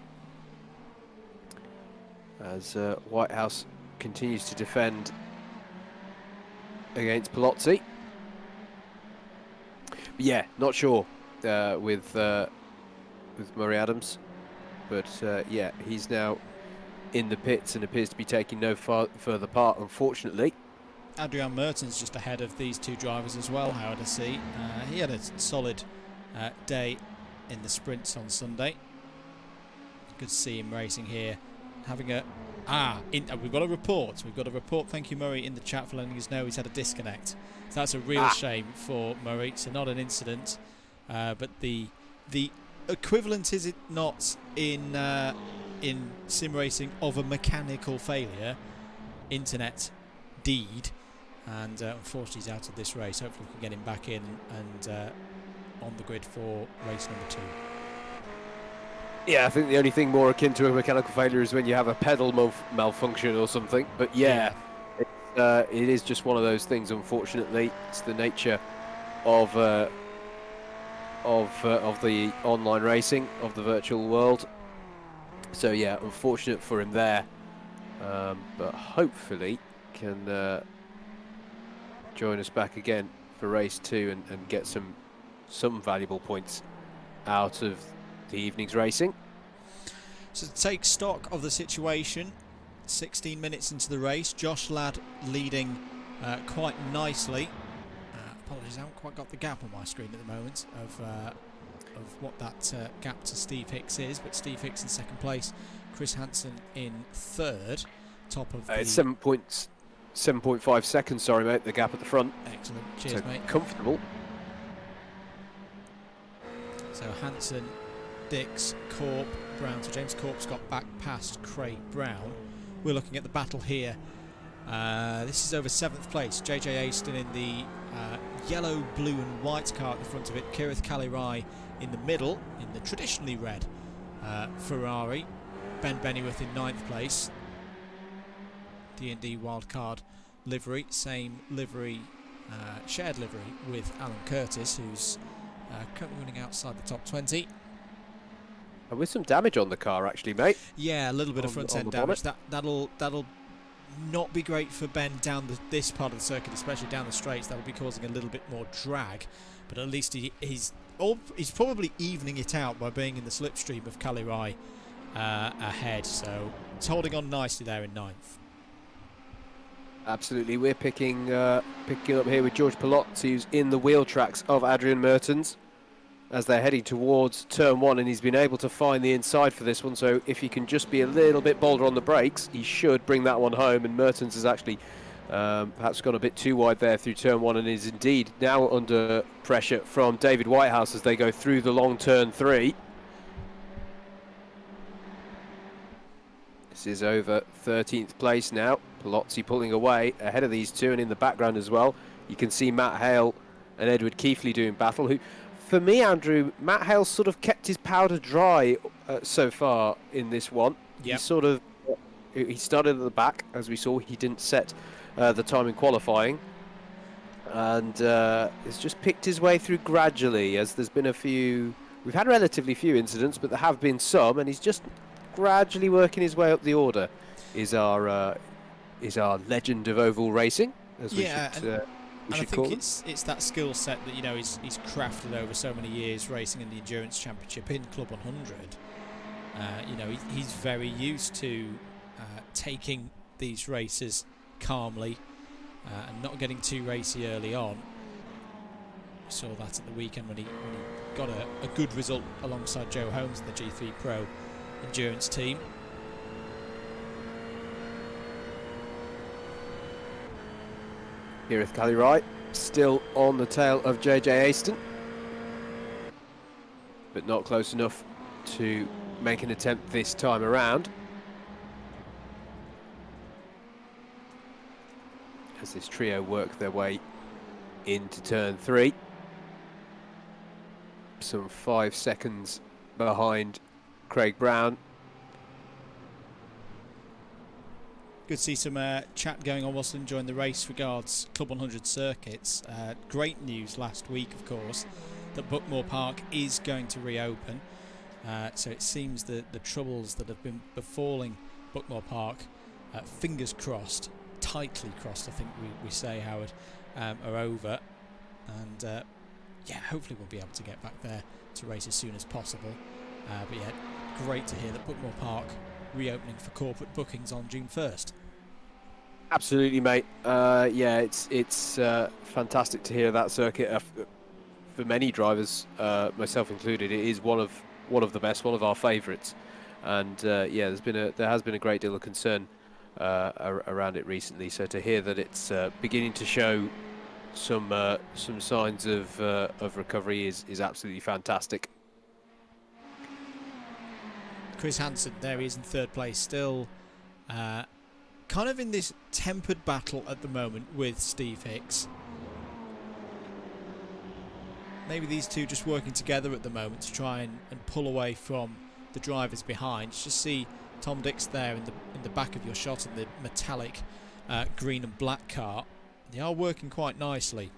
as Whitehouse continues to defend against Palozzi. But yeah, not sure with Murray Adams, but yeah, he's now in the pits and appears to be taking no further part, unfortunately. Adrian Mertens just ahead of these two drivers as well, Howard, I see. He had a solid day in the sprints on Sunday. Good to see him racing here. Having a... we've got a report. We've got a report. Thank you, Murray, in the chat for letting us know he's had a disconnect. So that's a real shame for Murray. So not an incident, but the equivalent, is it not, in sim racing of a mechanical failure, internet deed, and unfortunately he's out of this race. Hopefully we can get him back in and on the grid for race number 2. Yeah, I think the only thing more akin to a mechanical failure is when you have a pedal malfunction or something. But yeah, it is just one of those things. Unfortunately, it's the nature of the online racing, of the virtual world. So yeah, unfortunate for him there, but hopefully can join us back again for race 2 and get some valuable points out of the evening's racing. So to take stock of the situation, 16 minutes into the race, Josh Ladd leading quite nicely. Apologies, I haven't quite got the gap on my screen at the moment of what that gap to Steve Hicks is, but Steve Hicks in second place, Chris Hansen in third, top of the... It's 7.5 seconds, sorry mate, the gap at the front. Excellent, cheers so mate. Comfortable. So Hansen, Dix, Corp, Brown. So James Corp's got back past Craig Brown. We're looking at the battle here. This is over 7th place. JJ Aston in the yellow, blue and white car at the front of it. Kirith Kalirai in the middle in the traditionally red Ferrari. Ben Bennyworth in 9th place. D&D wildcard livery, same livery, shared livery with Alan Curtis, who's currently running outside the top 20. And with some damage on the car, actually, mate. Yeah, a little bit of front end damage. That'll not be great for Ben down this part of the circuit, especially down the straights. That'll be causing a little bit more drag, but at least he's probably evening it out by being in the slipstream of Kalirai ahead. So it's holding on nicely there in 9th. Absolutely, we're picking up here with George Palozzi, who's in the wheel tracks of Adrian Mertens as they're heading towards turn 1, and he's been able to find the inside for this one, so if he can just be a little bit bolder on the brakes, he should bring that one home. And Mertens has actually perhaps gone a bit too wide there through turn 1 and is indeed now under pressure from David Whitehouse as they go through the long turn 3. This is over 13th place now. Palozzi pulling away ahead of these two, and in the background as well you can see Matt Hale and Edward Keithley doing battle, who, for me, Andrew, Matt Hale sort of kept his powder dry so far in this one. Yep. He started at the back, as we saw. He didn't set the time in qualifying, and has just picked his way through gradually, as there's been a few... We've had relatively few incidents, but there have been some, and he's just gradually working his way up the order. Is our legend of oval racing, as we should And I should call think them. it's that skill set that, you know, he's crafted over so many years racing in the Endurance Championship in Club 100. You know, he's very used to taking these races calmly and not getting too racy early on. We saw that at the weekend when he got a good result alongside Joe Holmes in the G3 Pro Endurance team. Gareth Callie-Wright still on the tail of JJ Aston, but not close enough to make an attempt this time around. As this trio work their way into turn 3. Some 5 seconds behind Craig Brown. Good to see some chat going on whilst enjoying the race regards Club 100 circuits. Great news last week, of course, that Buckmore Park is going to reopen. So it seems that the troubles that have been befalling Buckmore Park, fingers crossed, tightly crossed I think we say, Howard, are over. And yeah, hopefully we'll be able to get back there to race as soon as possible. But yeah, great to hear that Buckmore Park reopening for corporate bookings on June 1st. Absolutely, mate. Yeah, it's fantastic to hear that circuit. For many drivers, myself included, it is one of the best, one of our favourites. And yeah, there has been a great deal of concern around it recently. So to hear that it's beginning to show some signs of recovery is absolutely fantastic. Chris Hansen, there he is in 3rd place, still kind of in this tempered battle at the moment with Steve Hicks. Maybe these two just working together at the moment to try and pull away from the drivers behind. Just see Tom Dix there in the back of your shot in the metallic green and black car. They are working quite nicely.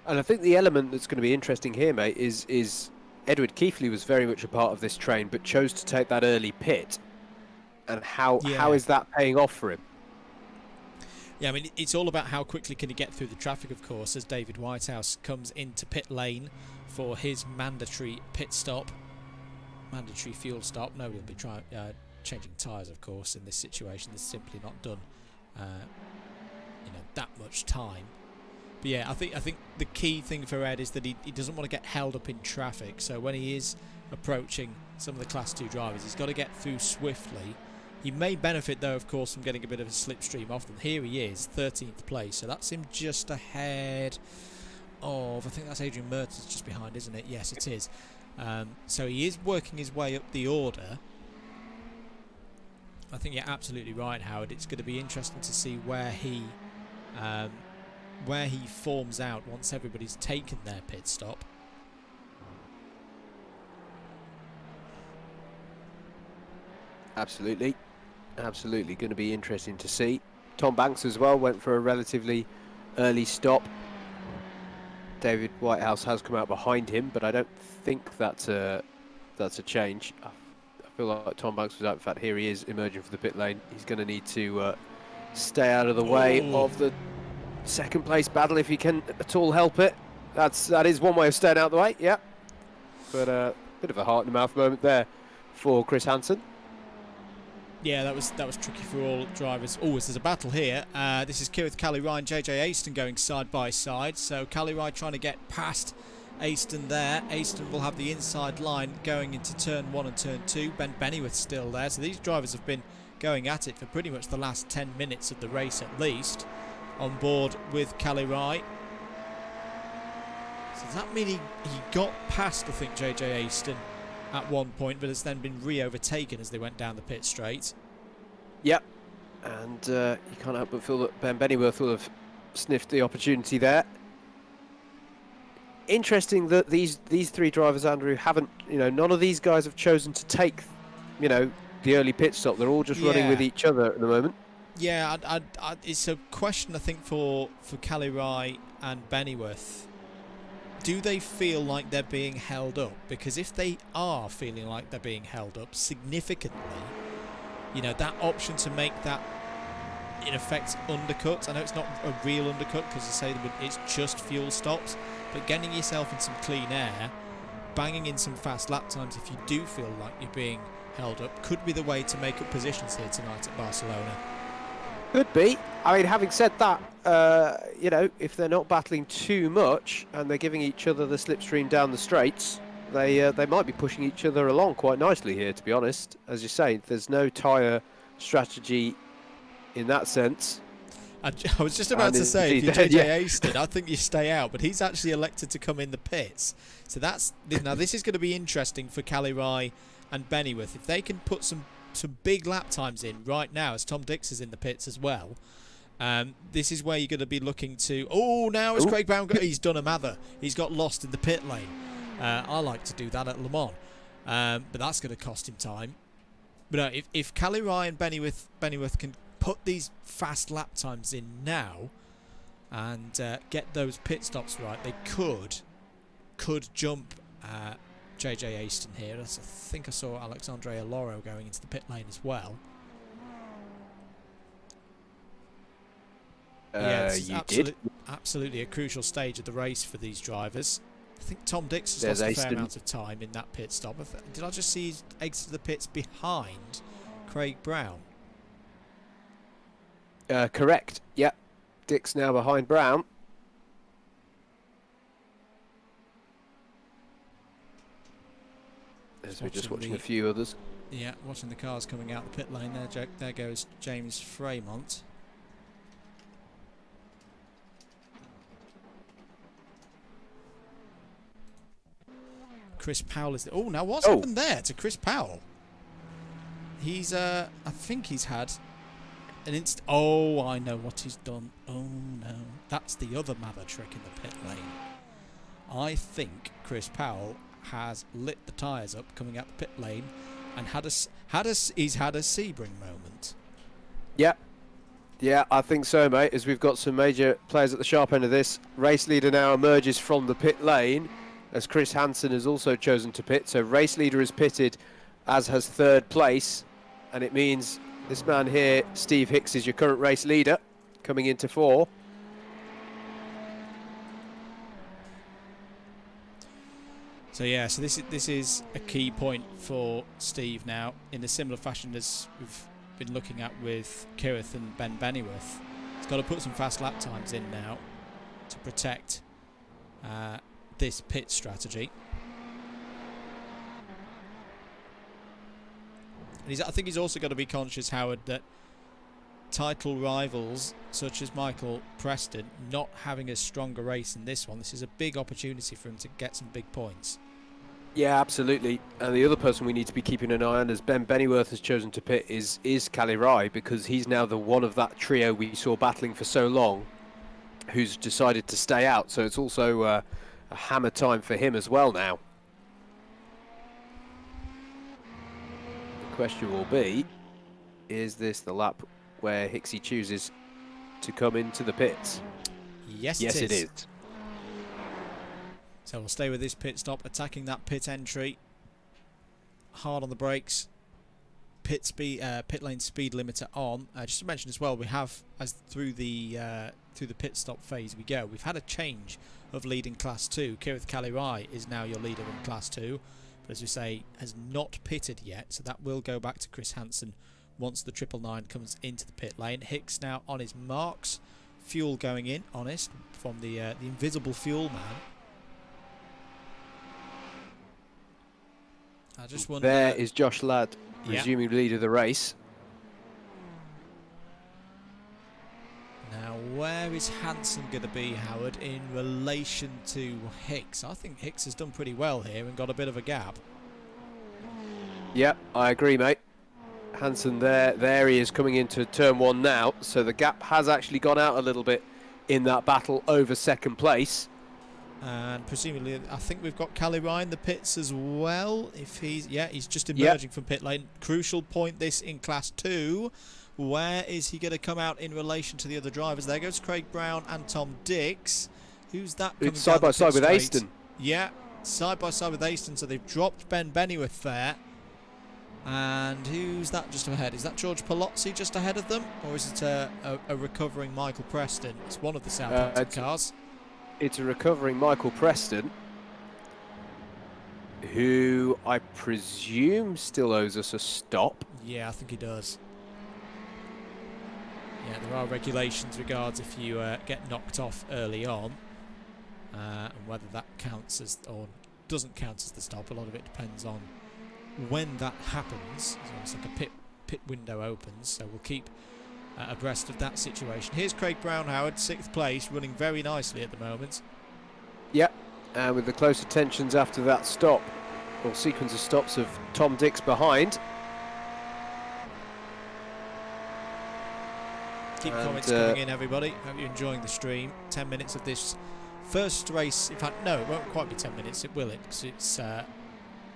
And I think the element that's going to be interesting here, mate, is Edward Keithley was very much a part of this train, but chose to take that early pit. And how is that paying off for him? Yeah, I mean, it's all about how quickly can he get through the traffic, of course, as David Whitehouse comes into pit lane for his mandatory pit stop, mandatory fuel stop. Nobody will be changing tyres, of course, in this situation. There's simply not done, you know, that much time. But yeah, I think the key thing for Ed is that he doesn't want to get held up in traffic. So when he is approaching some of the Class 2 drivers, he's got to get through swiftly. He may benefit, though, of course, from getting a bit of a slipstream off them. Here he is, 13th place, so that's him just ahead of, I think that's Adrian Mertens just behind, isn't it? Yes, it is. So he is working his way up the order. I think you're absolutely right, Howard. It's going to be interesting to see where he forms out once everybody's taken their pit stop. Absolutely going to be interesting to see. Tom Banks as well went for a relatively early stop. David Whitehouse has come out behind him, but I don't think that's a change. I feel like Tom Banks was out. In fact, here he is emerging from the pit lane. He's going to need to stay out of the way of the second place battle if he can at all help it. That is one way of staying out of the way, yeah. But a bit of a heart in the mouth moment there for Chris Hansen. Yeah, that was tricky for all drivers. Oh, there's a battle here. This is Gareth Callie-Wright and JJ Aston going side by side. So Callie-Wright trying to get past Aston there. Aston will have the inside line going into turn 1 and turn 2. Ben Bennyworth's still there. So these drivers have been going at it for pretty much the last 10 minutes of the race at least. On board with Callie-Wright. So does that mean he got past, I think, JJ Aston at one point, but has then been re-overtaken as they went down the pit straight? Yep. And you can't help but feel that Ben Bennyworth will have sniffed the opportunity there. Interesting that these three drivers, Andrew, haven't, you know, none of these guys have chosen to take, you know, the early pit stop. They're all just running with each other at the moment. Yeah, it's a question, I think, for Callie-Wright and Bennyworth. Do they feel like they're being held up? Because if they are feeling like they're being held up significantly, you know, that option to make that, in effect undercut. I know it's not a real undercut because I say it's just fuel stops, but getting yourself in some clean air, banging in some fast lap times if you do feel like you're being held up, could be the way to make up positions here tonight at Barcelona. Could be. I mean, having said that, you know, if they're not battling too much and they're giving each other the slipstream down the straights, they might be pushing each other along quite nicely here, to be honest. As you say, there's no tyre strategy in that sense. I was just about to say, if you're JJ Aston, I think you stay out, but he's actually elected to come in the pits. So now this is going to be interesting for Calirai and Bennyworth. If they can put some big lap times in right now, as Tom Dix is in the pits as well, this is where you're going to be looking to... Oh, now as Craig Brown... He's done a Mather. He's got lost in the pit lane. I like to do that at Le Mans. But that's going to cost him time. But no, if Calirai and Bennyworth can put these fast lap times in now and get those pit stops right, they could jump JJ Aston here. I think I saw Alexandre Aloro going into the pit lane as well. Yeah, it's absolutely a crucial stage of the race for these drivers. I think Tom Dix has lost a fair amount of time in that pit stop. Did I just see his exit the pits behind Craig Brown? Correct. Yep. Dix now behind Brown. As we're just watching a few others. Yeah, watching the cars coming out the pit lane there. There goes James Fremont. Chris Powell is... Oh, now what's happened there to Chris Powell? He's, I think he's had an inst... Oh, I know what he's done. Oh, no. That's the other Mather trick in the pit lane. I think Chris Powell has lit the tyres up coming out the pit lane and he's had a Sebring moment. Yeah, I think so, mate, as we've got some major players at the sharp end of this. Race leader now emerges from the pit lane as Chris Hansen has also chosen to pit. So race leader is pitted, as has third place, and it means this man here, Steve Hicks, is your current race leader, coming into 4. So yeah, so this is a key point for Steve now, in a similar fashion as we've been looking at with Kirith and Ben Bennyworth. He's got to put some fast lap times in now to protect this pit strategy. And I think he's also got to be conscious, Howard, that title rivals such as Michael Preston not having a stronger race in this one. This is a big opportunity for him to get some big points. Yeah, absolutely. And the other person we need to be keeping an eye on, as Ben Bennyworth has chosen to pit, is Calirai, because he's now the one of that trio we saw battling for so long who's decided to stay out. So it's also a hammer time for him as well now. The question will be, is this the lap where Hicksy chooses to come into the pits? Yes, it is. So we'll stay with this pit stop, attacking that pit entry. Hard on the brakes. Pit lane speed limiter on. Just to mention as well, we have, as through the pit stop phase we go, we've had a change of lead in Class 2. Kirith Calirai is now your leader in Class 2, but as we say, has not pitted yet, so that will go back to Chris Hansen once the 999 comes into the pit lane. Hicks now on his marks. Fuel going in, honest, from the invisible fuel man. I just wonder... There is Josh Ladd resuming lead of the race. Now, where is Hansen going to be, Howard, in relation to Hicks? I think Hicks has done pretty well here and got a bit of a gap. Yep, I agree, mate. Hansen there he is coming into turn 1 now, so the gap has actually gone out a little bit in that battle over second place. And presumably, I think we've got Calirai in the pits as well. If he's just emerging from pit lane. Crucial point this in Class 2. Where is he going to come out in relation to the other drivers? There goes Craig Brown and Tom Dix. Who's that coming side by side with Aston? Yeah, side by side with Aston. So they've dropped Ben Bennyworth there. And who's that just ahead? Is that George Palozzi just ahead of them? Or is it a recovering Michael Preston? It's one of the Southampton cars. It's a recovering Michael Preston, who I presume still owes us a stop. Yeah, I think he does. Yeah, there are regulations regards if you get knocked off early on, and whether that counts as or doesn't count as the stop. A lot of it depends on when that happens. So it's like a pit window opens, so we'll keep abreast of that situation. Here's Craig Brown-Howard, 6th place, running very nicely at the moment. Yep, and with the close attentions after that stop, or sequence of stops of Tom Dix behind. Keep comments coming in, everybody. Hope you're enjoying the stream. 10 minutes of this first race. In fact, no, it won't quite be 10 minutes, it will, because it's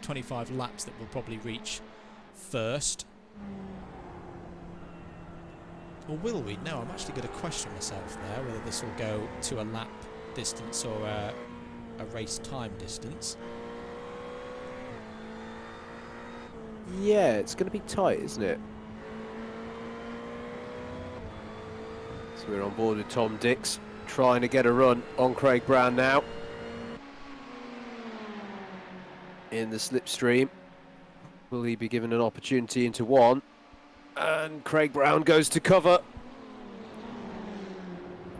25 laps that we'll probably reach first. Or will we? No, I'm actually going to question myself there, whether this will go to a lap distance or a race time distance. Yeah, it's going to be tight, isn't it? So we're on board with Tom Dix, trying to get a run on Craig Brown now. In the slipstream. Will he be given an opportunity into one? And Craig Brown goes to cover.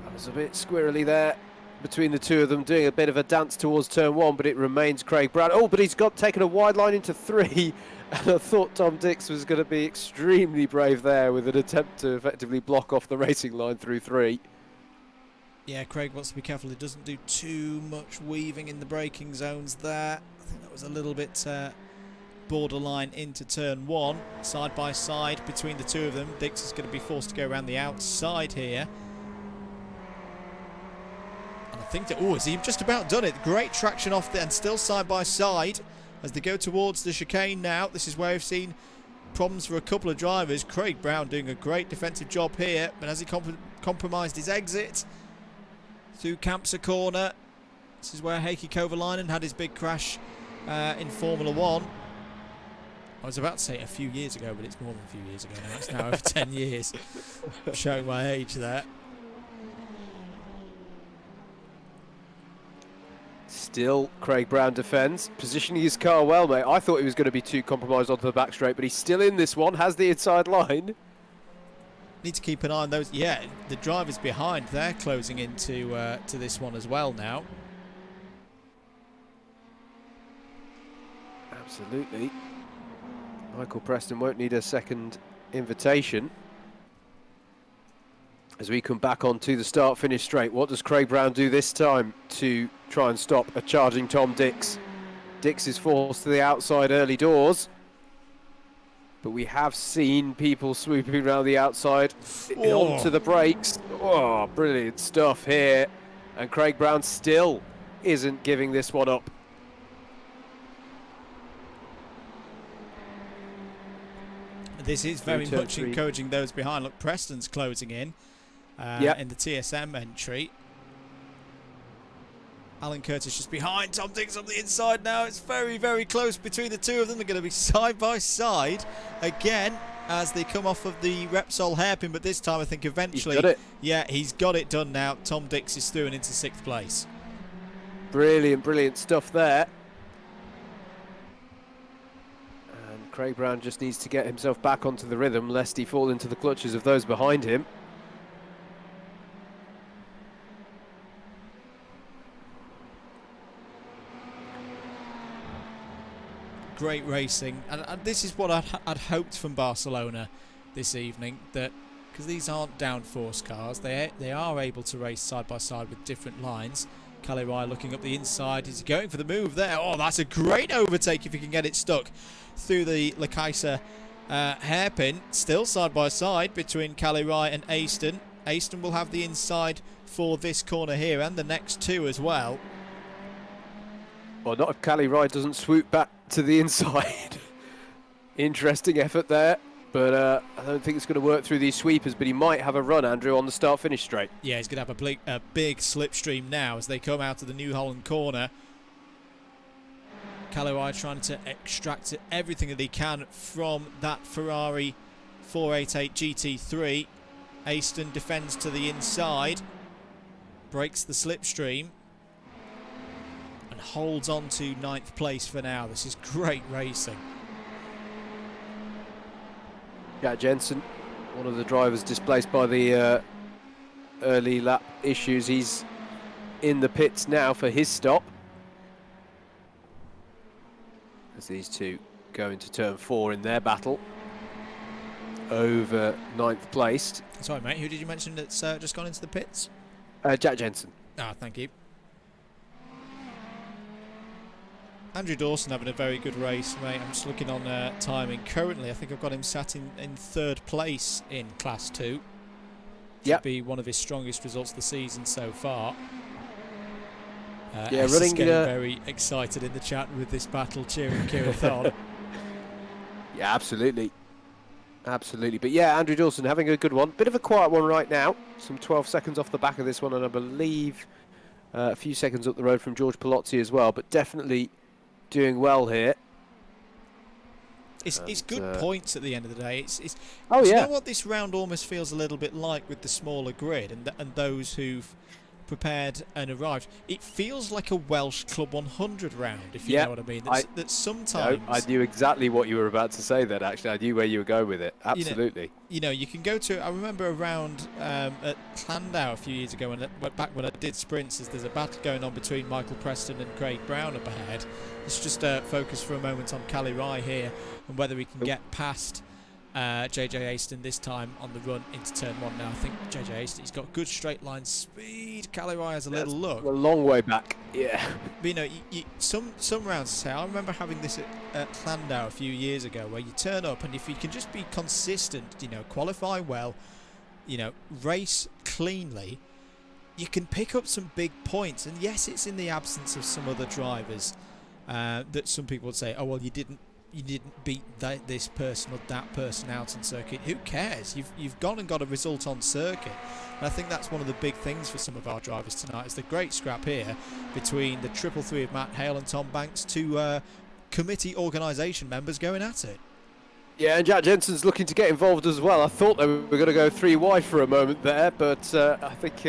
That was a bit squirrely there between the two of them, doing a bit of a dance towards turn one, but it remains Craig Brown. Oh, but he's taken a wide line into 3, and I thought Tom Dix was going to be extremely brave there with an attempt to effectively block off the racing line through 3. Yeah, Craig wants to be careful he doesn't do too much weaving in the braking zones there. I think that was a little bit borderline into turn 1, side by side between the two of them. Dix is going to be forced to go around the outside here. And I think that, oh, has he just about done it? Great traction off there and still side by side as they go towards the chicane now. This is where we've seen problems for a couple of drivers. Craig Brown doing a great defensive job here, but has he compromised his exit through Campsa corner? This is where Heikki Kovalainen had his big crash in Formula 1. I was about to say a few years ago, but it's more than a few years ago now. It's now over 10 years. I'm showing my age there. Still, Craig Brown defends, positioning his car well, mate. I thought he was going to be too compromised onto the back straight, but he's still in this one, has the inside line. Need to keep an eye on those. Yeah, the drivers behind, they're closing into to this one as well now. Absolutely. Michael Preston won't need a second invitation. As we come back onto the start-finish straight, what does Craig Brown do this time to try and stop a charging Tom Dix? Dix is forced to the outside early doors, but we have seen people swooping around the outside onto the brakes. Oh, brilliant stuff here. And Craig Brown still isn't giving this one up. This is very much encouraging those behind. Look, Preston's closing in in the TSM entry. Alan Curtis just behind. Tom Dix on the inside now. It's very, very close between the two of them. They're going to be side by side again as they come off of the Repsol hairpin. But this time I think eventually, he's got it done now. Tom Dix is through and into 6th place. Brilliant, brilliant stuff there. Craig Brown just needs to get himself back onto the rhythm lest he fall into the clutches of those behind him. Great racing, and this is what I'd hoped from Barcelona this evening, that because these aren't downforce cars, they are able to race side by side with different lines. Kalle Rai looking up the inside, he's going for the move there. Oh, that's a great overtake if he can get it stuck through the Le Kaiser hairpin. Still side by side between Kalle Rai and Aston. Aston will have the inside for this corner here and the next two as well. Well, not if Kalle Rai doesn't swoop back to the inside. Interesting effort there, but I don't think it's going to work through these sweepers, but he might have a run, Andrew, on the start-finish straight. Yeah, he's going to have a big slipstream now as they come out of the New Holland corner. Catalunya trying to extract everything that he can from that Ferrari 488 GT3. Aston defends to the inside, breaks the slipstream, and holds on to 9th place for now. This is great racing. Jack Jensen, one of the drivers displaced by the early lap issues. He's in the pits now for his stop, as these two go into turn 4 in their battle over 9th placed. Sorry, mate, who did you mention that's just gone into the pits? Jack Jensen. Ah, thank you. Andrew Dawson having a very good race, mate. I'm just looking on timing. Currently, I think I've got him sat in 3rd place in Class 2. Should be one of his strongest results of the season so far. Yeah, running. Getting very excited in the chat with this battle, cheering Kirith on. Yeah, absolutely. Absolutely. But yeah, Andrew Dawson having a good one. Bit of a quiet one right now. Some 12 seconds off the back of this one, and I believe a few seconds up the road from George Palozzi as well. But definitely doing well here. It's good points at the end of the day. Do yeah. You know what this round almost feels a little bit like with the smaller grid and those who've prepared and arrived? It feels like a Welsh Club 100 round, if you know what I mean. That sometimes... No, I knew exactly what you were about to say then, actually. I knew where you were going with it. Absolutely. You can go to... I remember a round at Llandau a few years ago, back when I did sprints, there's a battle going on between Michael Preston and Craig Brown up ahead. Let's just focus for a moment on Catalunya here and whether he can get past JJ Aston this time on the run into turn 1. Now I think JJ Aston, he's got good straight line speed. Catalunya has a little look. A long way back, yeah. But some rounds, say, I remember having this at Llandau a few years ago, where you turn up and if you can just be consistent, qualify well, race cleanly, you can pick up some big points. And yes, it's in the absence of some other drivers that some people would say, oh well, you didn't beat this person or that person out on circuit. Who cares? You've gone and got a result on circuit. And I think that's one of the big things for some of our drivers tonight, is the great scrap here between the 333 of Matt Hale and Tom Banks, two committee organisation members going at it. Yeah, and Jack Jensen's looking to get involved as well. I thought they were going to go 3 wide for a moment there, but I think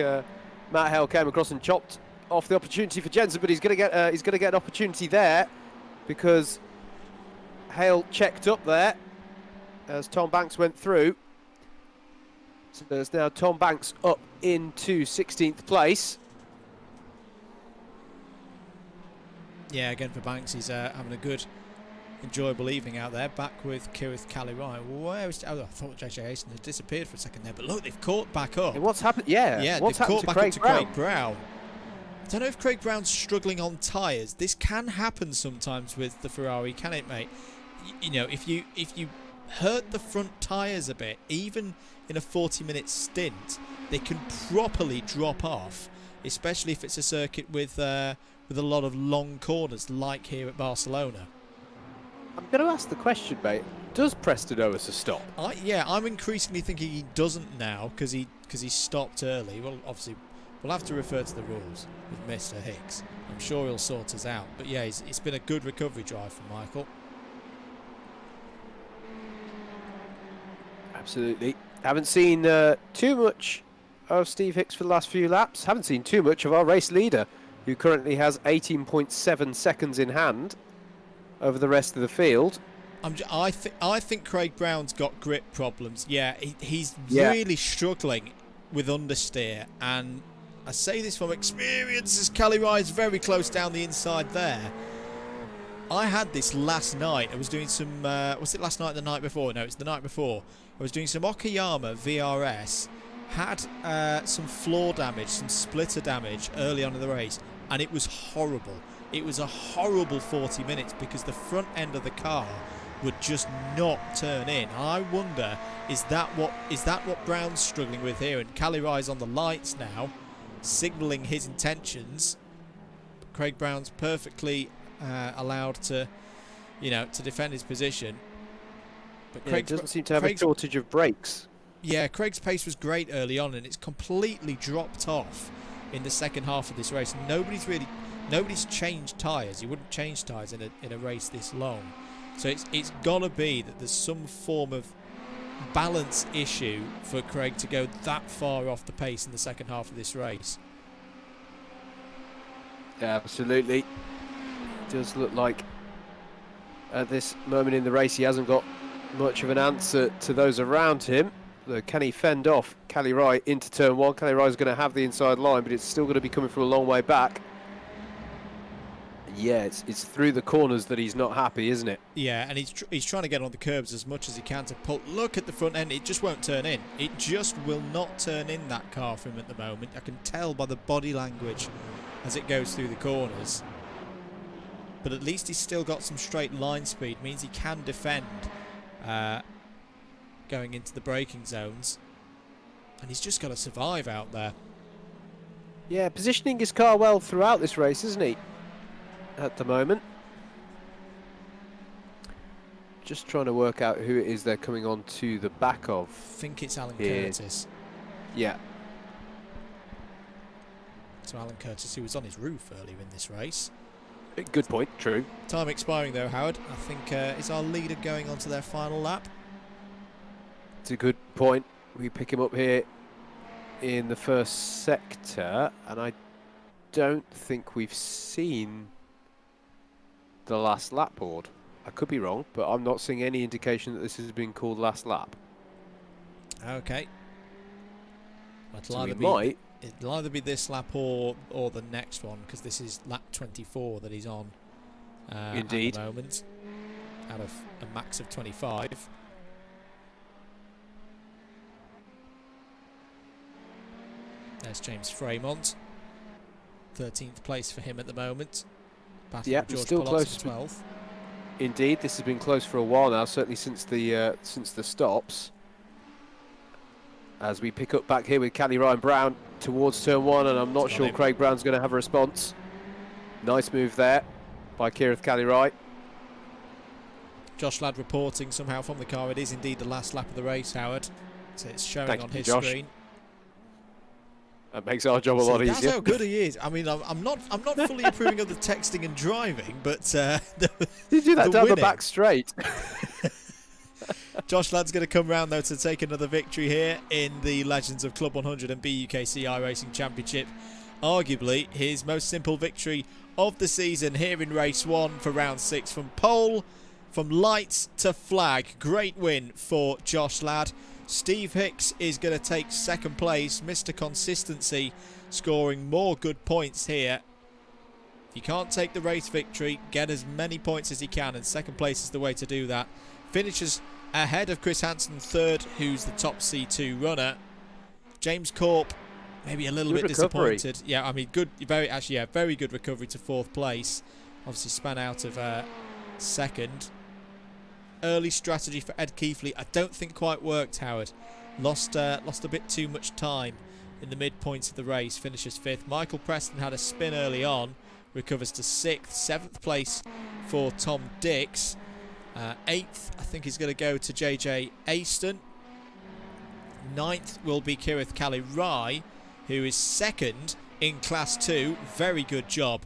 Matt Hale came across and chopped off the opportunity for Jensen, but he's going to get an opportunity there because Hale checked up there as Tom Banks went through. So there's now Tom Banks up into 16th place. Yeah, again for Banks, he's having a good, enjoyable evening out there. Back with Kirith Catalunya. Where is? Oh, I thought JJ Aston had disappeared for a second there, but look, they've caught back up. Hey, what's happened? Yeah, they've caught back up to Brown? Craig Brown. I don't know if Craig Brown's struggling on tyres. This can happen sometimes with the Ferrari, can it, mate? If you hurt the front tyres a bit, even in a 40-minute stint, they can properly drop off, especially if it's a circuit with a lot of long corners, like here at Barcelona. I'm going to ask the question, mate. Does Preston owe us a stop? I'm increasingly thinking he doesn't now because he stopped early. Well, obviously, we'll have to refer to the rules with Mr. Hicks. I'm sure he'll sort us out. But yeah, it's been a good recovery drive from Michael. Absolutely. Haven't seen too much of Steve Hicks for the last few laps. Haven't seen too much of our race leader, who currently has 18.7 seconds in hand over the rest of the field. I think Craig Brown's got grip problems. Yeah, he's really struggling with understeer, and I say this from experience, as Catalunya is very close down the inside there. I had this last night. I was doing some... was it last night or the night before? No, it's the night before. I was doing some Okayama VRS. Had some floor damage, some splitter damage early on in the race. And it was horrible. It was a horrible 40 minutes because the front end of the car would just not turn in. I wonder, is that what Brown's struggling with here? And Catalunya's on the lights now, signalling his intentions. Craig Brown's perfectly... allowed to, to defend his position. But Craig doesn't seem to have a shortage of brakes. Yeah, Craig's pace was great early on, and it's completely dropped off in the second half of this race. Nobody's really Nobody's changed tyres. You wouldn't change tyres in a race this long. So it's got to be that there's some form of balance issue for Craig to go that far off the pace in the second half of this race. Yeah, absolutely. It does look like at this moment in the race he hasn't got much of an answer to those around him. So can he fend off Cali Wright into turn one? Cali Wright is going to have the inside line, but it's still going to be coming from a long way back. Yeah, it's through the corners that he's not happy, isn't it? Yeah, and he's trying to get on the curbs as much as he can to pull. Look at the front end, it just won't turn in. It just will not turn in, that car, for him at the moment. I can tell by the body language as it goes through the corners. But at least he's still got some straight line speed, means he can defend going into the braking zones. And he's just got to survive out there. Yeah, positioning his car well throughout this race, isn't he? At the moment. Just trying to work out who it is they're coming on to the back of. I think it's Alan here. Curtis. Yeah. So Alan Curtis, who was on his roof earlier in this race. Good point, true. Time expiring though, Howard. I think is our leader going on to their final lap. It's a good point. We pick him up here in the first sector, and I don't think we've seen the last lap board. I could be wrong, but I'm not seeing any indication that this has been called last lap. Okay. So we might. It'll either be this lap or the next one, because this is lap 24 that he's on. Indeed. At the moment, out of a max of 25. There's James Fremont, 13th place for him at the moment. Yeah, George still close. 12th. Indeed, this has been close for a while now, certainly since the stops. As we pick up back here with Cali Ryan Brown towards turn one, and I'm not sure Craig Brown's going to have a response. Nice move there by Kirith Cali Wright. Josh Ladd reporting somehow from the car. It is indeed the last lap of the race, Howard. So it's showing Thank on you, his Josh. screen. That makes our job a lot easier. That's how good he is. I mean, I'm not fully approving of the texting and driving, but you do that down winning. the back straight. Josh Ladd's going to come round though to take another victory here in the Legends of Club 100 and BUKC iRacing Championship. Arguably his most simple victory of the season here in race one for round 6, from pole, from lights to flag. Great win for Josh Ladd. Steve Hicks is going to take second place. Mr. Consistency scoring more good points here. If you can't take the race victory, get as many points as you can, and second place is the way to do that. Finishes ahead of Chris Hansen, third, who's the top C2 runner. James Corp, maybe a little bit disappointed. Yeah, I mean, very good recovery to fourth place. Obviously span out of second. Early strategy for Ed Keithley, I don't think quite worked, Howard. Lost a bit too much time in the midpoints of the race. Finishes fifth. Michael Preston had a spin early on, recovers to sixth. Seventh place for Tom Dix. Eighth, I think, is going to go to JJ Aston. Ninth will be Kirith Cali Rai, who is second in Class 2. Very good job.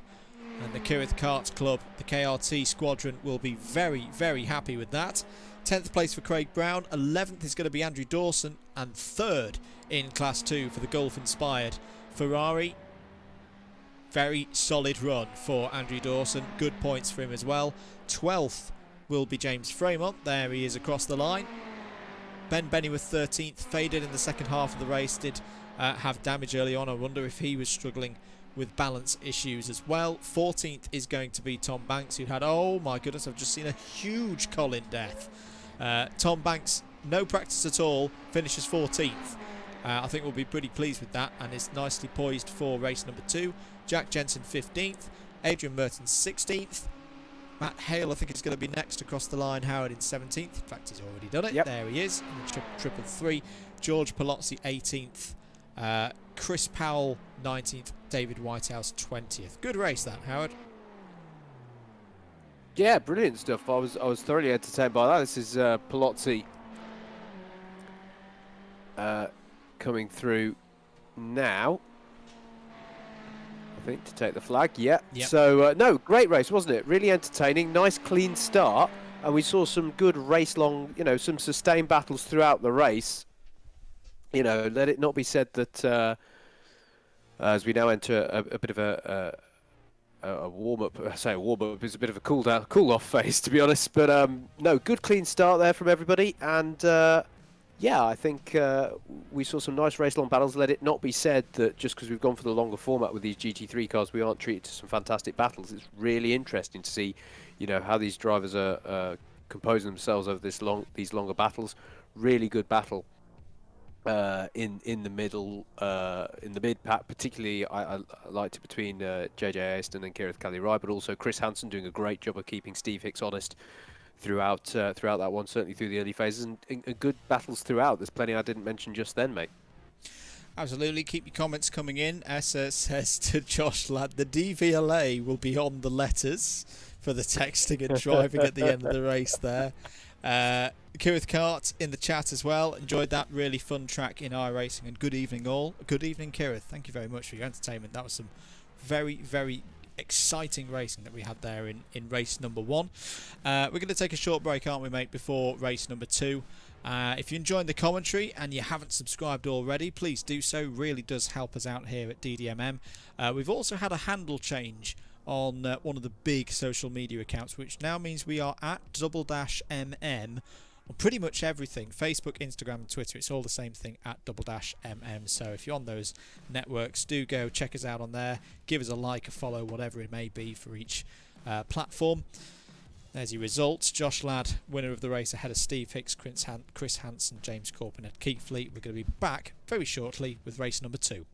And the Kirith Karts Club, the KRT squadron, will be very, very happy with that. 10th place for Craig Brown. 11th is going to be Andrew Dawson. And 3rd in Class 2 for the Golf-inspired Ferrari. Very solid run for Andrew Dawson. Good points for him as well. 12th will be James Fremont. There he is across the line. Ben Bennyworth 13th. Faded in the second half of the race. Did have damage early on. I wonder if he was struggling with balance issues as well. 14th is going to be Tom Banks, who had, oh my goodness, I've just seen a huge Colin death. Tom Banks, no practice at all, finishes 14th. I think we'll be pretty pleased with that, and is nicely poised for race number 2. Jack Jensen 15th, Adrian Mertens 16th. Matt Hale, I think, is going to be next across the line. Howard in 17th. In fact, he's already done it. Yep. There he is. In the triple three. George Palozzi 18th. Chris Powell 19th. David Whitehouse 20th. Good race that, Howard. Yeah, brilliant stuff. I was thoroughly entertained by that. This is Palozzi coming through now. I think, to take the flag. Yeah. Yep. So, no, great race, wasn't it? Really entertaining. Nice, clean start. And we saw some good race-long, you know, some sustained battles throughout the race. You know, let it not be said that as we now enter a bit of a warm-up, I say a warm-up is a bit of a cool-off phase, to be honest. But, no, good, clean start there from everybody. And, yeah, I think we saw some nice race-long battles. Let it not be said that just because we've gone for the longer format with these GT3 cars, we aren't treated to some fantastic battles. It's really interesting to see, you know, how these drivers are composing themselves over these longer battles. Really good battle in the middle, in the mid pack. Particularly, I liked it between JJ Aston and Kirith Kali-Rai, but also Chris Hansen doing a great job of keeping Steve Hicks honest throughout that one, certainly through the early phases, and good battles throughout. There's plenty I didn't mention just then, mate. Absolutely. Keep your comments coming in. Essa says to Josh Ladd, the DVLA will be on the letters for the texting and driving at the end of the race there. Kirith Cart in the chat as well. Enjoyed that. Really fun track in iRacing, and good evening all. Good evening, Kirith. Thank you very much for your entertainment. That was some very, very exciting racing that we had there in race number 1. We're going to take a short break, aren't we, mate, before race number 2. If you're enjoying the commentary and you haven't subscribed already, please do so. Really does help us out here at DDMM. We've also had a handle change on one of the big social media accounts, which now means we are at Double Dash MM on pretty much everything. Facebook, Instagram and Twitter, it's all the same thing, at Double Dash MM. So if you're on those networks, do go check us out on there. Give us a like, a follow, whatever it may be for each platform. There's your results. Josh Ladd, winner of the race, ahead of Steve Hicks, Chris Hansen, James Corbin and Keith Fleet. We're going to be back very shortly with race number 2.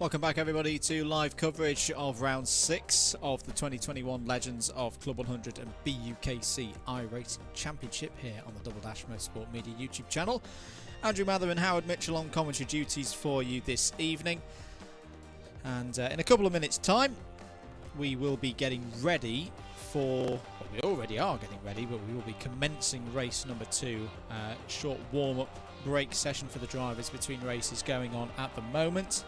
Welcome back everybody to live coverage of round 6 of the 2021 Legends of Club 100 and BUKC iRacing Championship here on the Double Dash Motorsport Media YouTube channel. Andrew Mather and Howard Mitchell on commentary duties for you this evening. And in a couple of minutes time we will be getting ready for, well, we already are getting ready, but we will be commencing race number 2. Short warm-up break session for the drivers between races going on at the moment.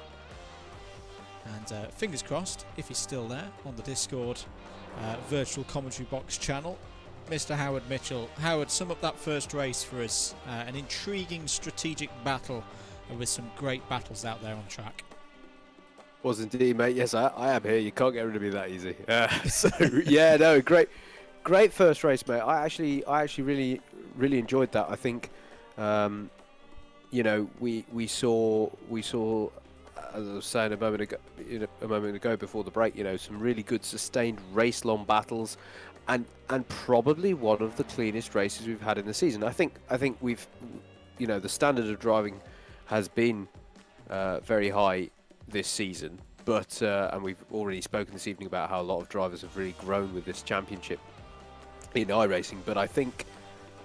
And fingers crossed, if he's still there on the Discord virtual commentary box channel, Mr. Howard Mitchell. Howard, sum up that first race for us. An intriguing strategic battle with some great battles out there on track. Was indeed, mate. Yes, I am here. You can't get rid of me that easy. So yeah, no, great first race, mate. I actually really enjoyed that. I think, you know, we saw. As I was saying a moment ago before the break, you know, some really good sustained race-long battles, and probably one of the cleanest races we've had in the season. I think we've, you know, the standard of driving has been very high this season, but and we've already spoken this evening about how a lot of drivers have really grown with this championship in iRacing. But I think,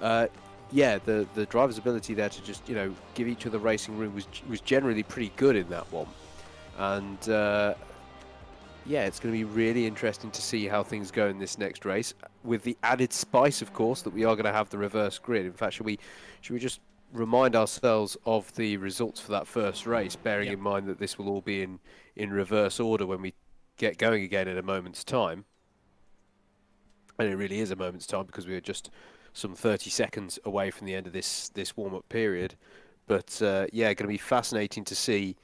yeah, the driver's ability there to just, you know, give each other racing room was generally pretty good in that one. And yeah, it's going to be really interesting to see how things go in this next race, with the added spice, of course, that we are going to have the reverse grid. In fact, should we just remind ourselves of the results for that first race, bearing in mind that this will all be in reverse order when we get going again in a moment's time. And it really is a moment's time, because we are just some 30 seconds away from the end of this warm-up period. But yeah, going to be fascinating to see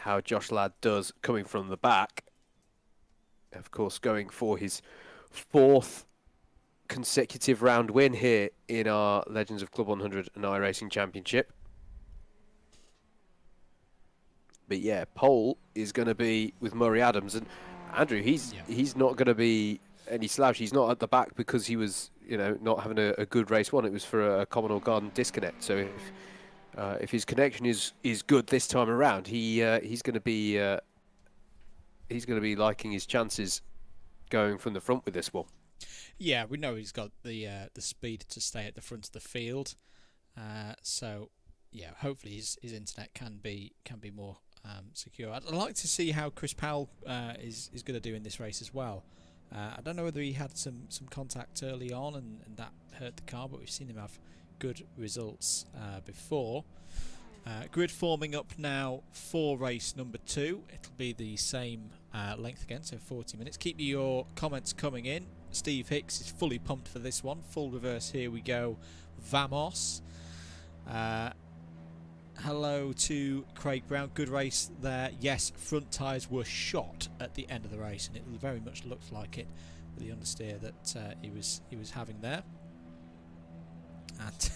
how Josh Ladd does coming from the back. Of course, going for his 4th consecutive round win here in our Legends of Club 100 and iRacing Championship. But yeah, pole is going to be with Murray Adams, and Andrew, he's not going to be any slouch. He's not at the back because he was, you know, not having a good race one. It was for a Commodore Garden disconnect. So if his connection is good this time around, he's going to be liking his chances going from the front with this one. Yeah, we know he's got the speed to stay at the front of the field. So yeah, hopefully his internet can be more secure. I'd like to see how Chris Powell is going to do in this race as well. I don't know whether he had some contact early on and that hurt the car, but we've seen him have good results before. Grid forming up now for race number 2. It'll be the same length again, so 40 minutes. Keep your comments coming in. Steve Hicks is fully pumped for this one. Full reverse, here we go. Vamos. Hello to Craig Brown. Good race there. Yes, front tyres were shot at the end of the race, and it very much looked like it with the understeer that he was having there. And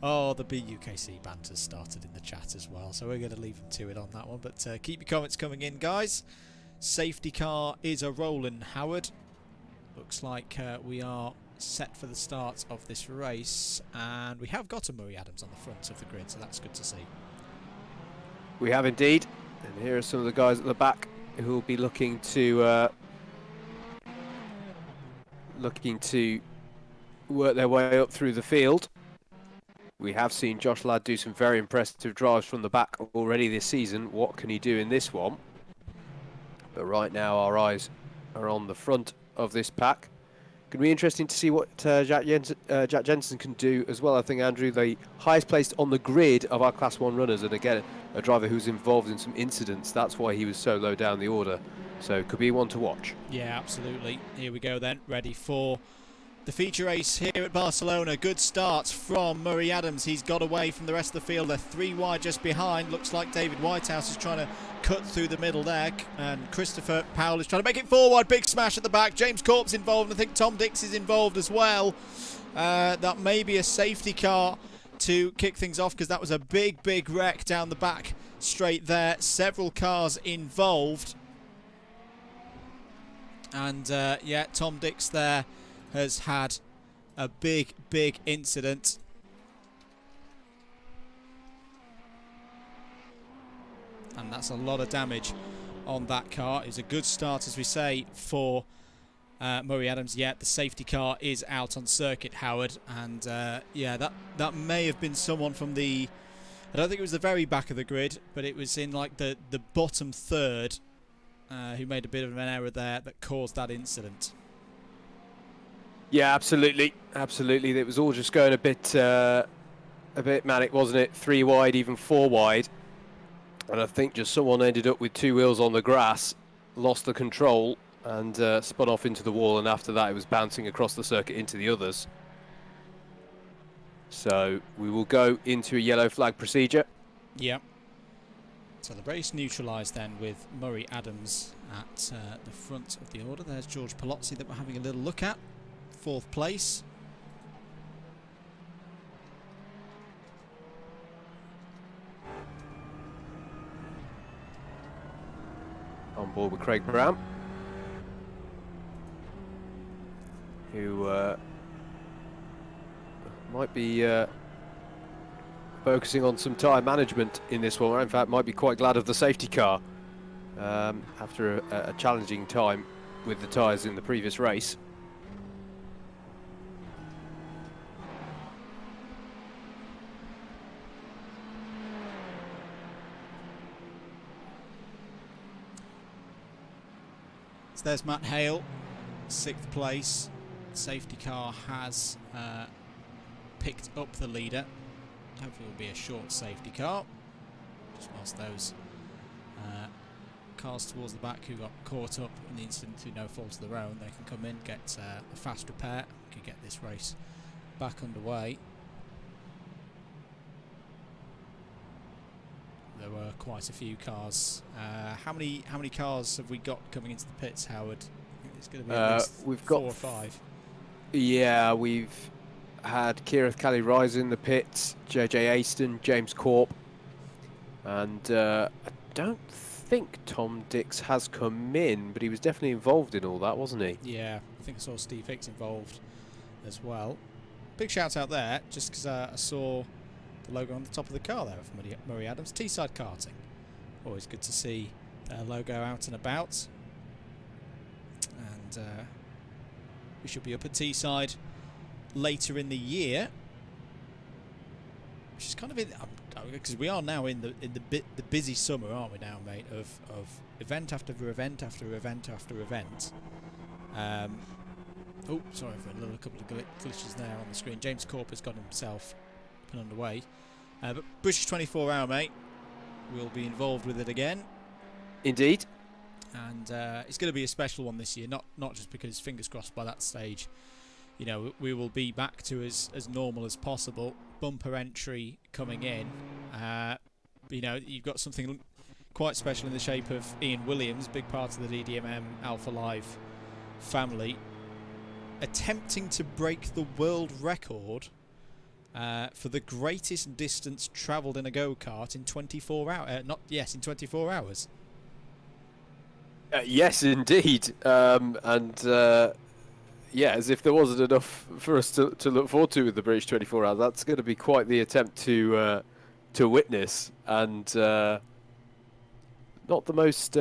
oh, the BUKC banter started in the chat as well, so we're going to leave them to it on that one. But keep your comments coming in, guys. Safety car is a rolling, Howard. Looks like we are set for the start of this race, and we have got a Murray Adams on the front of the grid, so that's good to see. We have indeed, and here are some of the guys at the back who will be looking to work their way up through the field. We have seen Josh Ladd do some very impressive drives from the back already this season. What can he do in this one? But right now our eyes are on the front of this pack. Going to be interesting to see what Jack Jensen can do as well. I think, Andrew, the highest placed on the grid of our Class 1 runners, and again, a driver who's involved in some incidents. That's why he was so low down the order. So could be one to watch. Yeah, absolutely. Here we go then, ready for the feature race here at Barcelona. Good start from Murray Adams. He's got away from the rest of the field. They're 3 wide just behind. Looks like David Whitehouse is trying to cut through the middle there, and Christopher Powell is trying to make it forward. Big smash at the back. James Corp's involved, and I think Tom Dix is involved as well. That may be a safety car to kick things off, because that was a big wreck down the back straight there. Several cars involved, and yeah, Tom Dix there has had a big incident. and that's a lot of damage on that car. It was a good start, as we say, for Murray Adams. Yet the safety car is out on circuit, Howard, and yeah, that may have been someone from the, I don't think it was the very back of the grid, but it was in like the bottom third who made a bit of an error there that caused that incident. Yeah, absolutely, absolutely. It was all just going a bit manic, wasn't it? 3 wide, even 4 wide, and I think just someone ended up with 2 wheels on the grass, lost the control, and spun off into the wall. And after that, it was bouncing across the circuit into the others. So we will go into a yellow flag procedure. Yep. So the race neutralised then with Murray Adams at the front of the order. There's George Palozzi that we're having a little look at. 4th place. On board with Craig Brown, who might be focusing on some tyre management in this one. In fact, might be quite glad of the safety car after a challenging time with the tyres in the previous race. So there's Matt Hale, 6th place. Safety car has picked up the leader. Hopefully it will be a short safety car. Just whilst those cars towards the back who got caught up in the incident through no fault of their own, they can come in, get a fast repair, can get this race back underway. There were quite a few cars. How many cars have we got coming into the pits, Howard? I think it's going to be at least we've 4 got or 5. Yeah, we've had Kirith Cali-Rise in the pits, JJ Aston, James Corp, and I don't think Tom Dix has come in, but he was definitely involved in all that, wasn't he? Yeah, I think I saw Steve Hicks involved as well. Big shout out there, just because I saw the logo on the top of the car there from Murray Adams. Teesside Karting. Always good to see their logo out and about. And we should be up at Teesside later in the year, which is kind of in, because we are now in the busy summer, aren't we now, mate? Of event after event after event after event. Oh, sorry for a couple of glitches there on the screen. James Corp has got himself up and underway. But British 24-hour, mate, we'll be involved with it again. Indeed. And it's going to be a special one this year, not just because, fingers crossed, by that stage, you know, we will be back to as normal as possible. Bumper entry coming in. You know, you've got something quite special in the shape of Ian Williams, big part of the DDMM Alpha Live family, attempting to break the world record for the greatest distance travelled in a go-kart in 24 hours. In 24 hours. Yes, indeed. Yeah, as if there wasn't enough for us to look forward to with the British 24 hours. That's going to be quite the attempt to witness, and not the most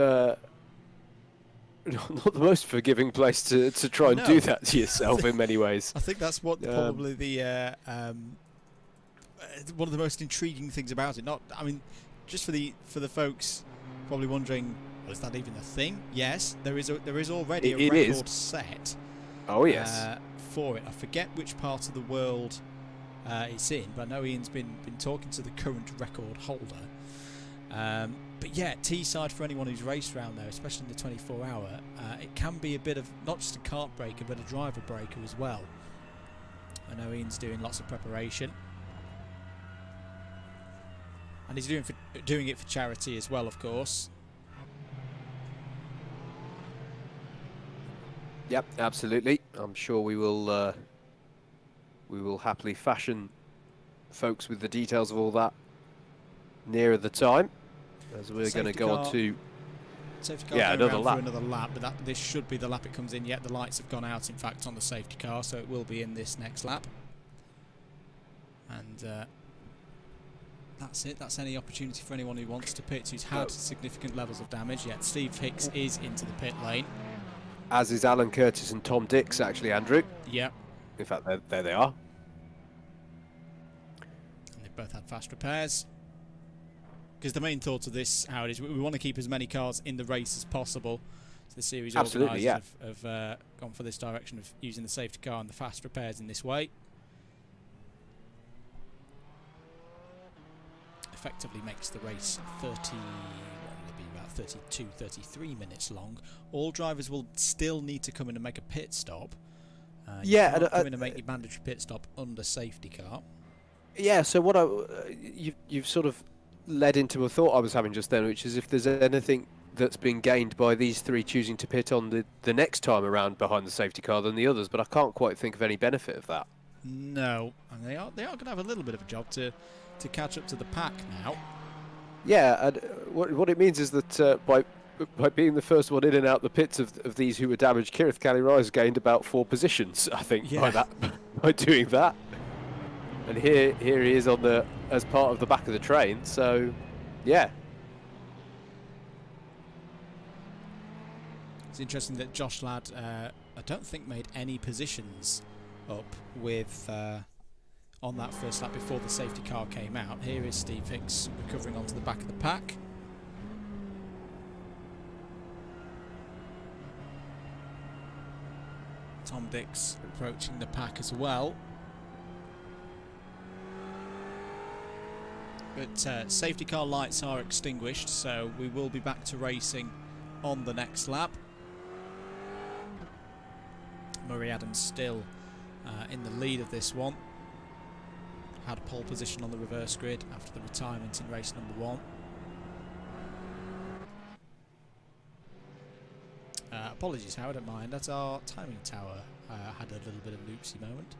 not the most forgiving place to try and do that to yourself in many ways. I think that's what probably the one of the most intriguing things about it. I mean, just for the folks probably wondering, is that even a thing? Yes, there is already a record set. Oh yes. For it, I forget which part of the world it's in, but I know Ian's been talking to the current record holder. But yeah, Teesside, for anyone who's raced around there, especially in the 24-hour, it can be a bit of not just a kart breaker, but a driver breaker as well. I know Ian's doing lots of preparation, and he's doing it for charity as well, of course. Yep, absolutely. I'm sure we will happily fashion folks with the details of all that nearer the time, as we're going to go on to another lap. But this should be the lap it comes in. Yet the lights have gone out, in fact, on the safety car, so it will be in this next lap. And that's it. That's any opportunity for anyone who wants to pit, who's had significant levels of damage. Yet Steve Hicks is into the pit lane. As is Alan Curtis and Tom Dix, actually, Andrew. Yep. In fact, there they are. And they've both had fast repairs. Because the main thought of this, Howard, is we want to keep as many cars in the race as possible. So the series organisers have gone for this direction of using the safety car and the fast repairs in this way. Effectively makes the race 32, 33 minutes long. All drivers will still need to come in and make a pit stop. You can't come in and make your mandatory pit stop under safety car. Yeah, so what you've sort of led into a thought I was having just then, which is if there's anything that's been gained by these three choosing to pit on the next time around behind the safety car than the others, but I can't quite think of any benefit of that. No, and they are going to have a little bit of a job to catch up to the pack now. Yeah, and what it means is that by being the first one in and out the pits of these who were damaged, Kirith Cali-Rise gained about 4 positions, I think, by doing that. And here he is as part of the back of the train. So, yeah. It's interesting that Josh Ladd, I don't think made any positions up with on that first lap before the safety car came out. Here is Steve Hicks recovering onto the back of the pack. Tom Dix approaching the pack as well. But safety car lights are extinguished, so we will be back to racing on the next lap. Murray Adams still in the lead of this one. Had pole position on the reverse grid after the retirement in race number 1. Apologies, Howard, at mine. That's our timing tower. Had a little bit of a loopsy moment.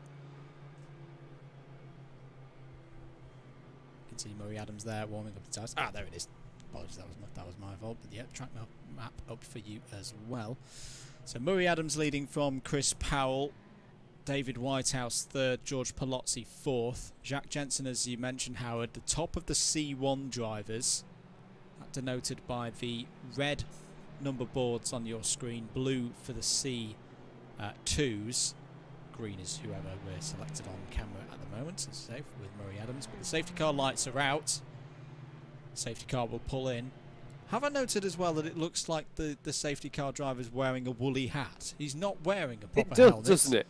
You can see Murray Adams there warming up the tires. Ah, there it is. Apologies, that was my fault. But yeah, track map up for you as well. So Murray Adams leading from Chris Powell. David Whitehouse third, George Palozzi fourth. Jacques Jensen, as you mentioned, Howard, the top of the C1 drivers. That denoted by the red number boards on your screen, blue for the C2s. Green is whoever we're selected on camera at the moment, as safe with Murray Adams. But the safety car lights are out. Safety car will pull in. Have I noted as well that it looks like the safety car driver's wearing a woolly hat? He's not wearing a proper helmet. Doesn't it?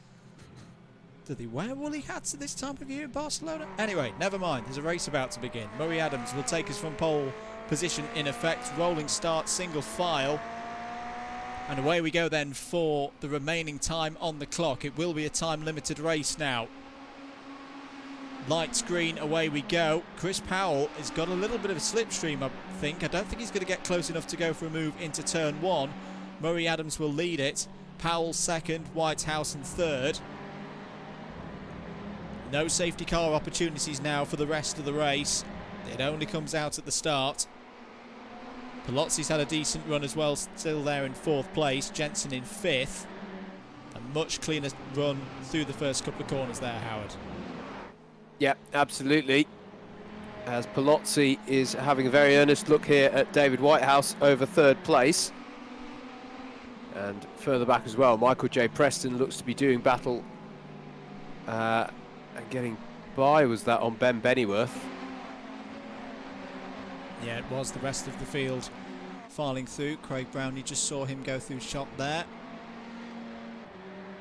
Do they wear woolly hats at this time of year in Barcelona? Anyway, never mind. There's a race about to begin. Murray Adams will take us from pole position in effect. Rolling start, single file. And away we go then for the remaining time on the clock. It will be a time-limited race now. Lights green, away we go. Chris Powell has got a little bit of a slipstream, I think. I don't think he's going to get close enough to go for a move into turn 1. Murray Adams will lead it. Powell second, Whitehouse in third. No safety car opportunities now for the rest of the race. It only comes out at the start. Palozzi's had a decent run as well, still there in 4th place. Jensen in 5th. A much cleaner run through the first couple of corners there, Howard. Yeah, absolutely. As Palozzi is having a very earnest look here at David Whitehouse over 3rd place. And further back as well, Michael J. Preston looks to be doing battle and getting by, was that on Ben Bennyworth? Yeah, it was. The rest of the field filing through. Craig Brown, you just saw him go through shot there.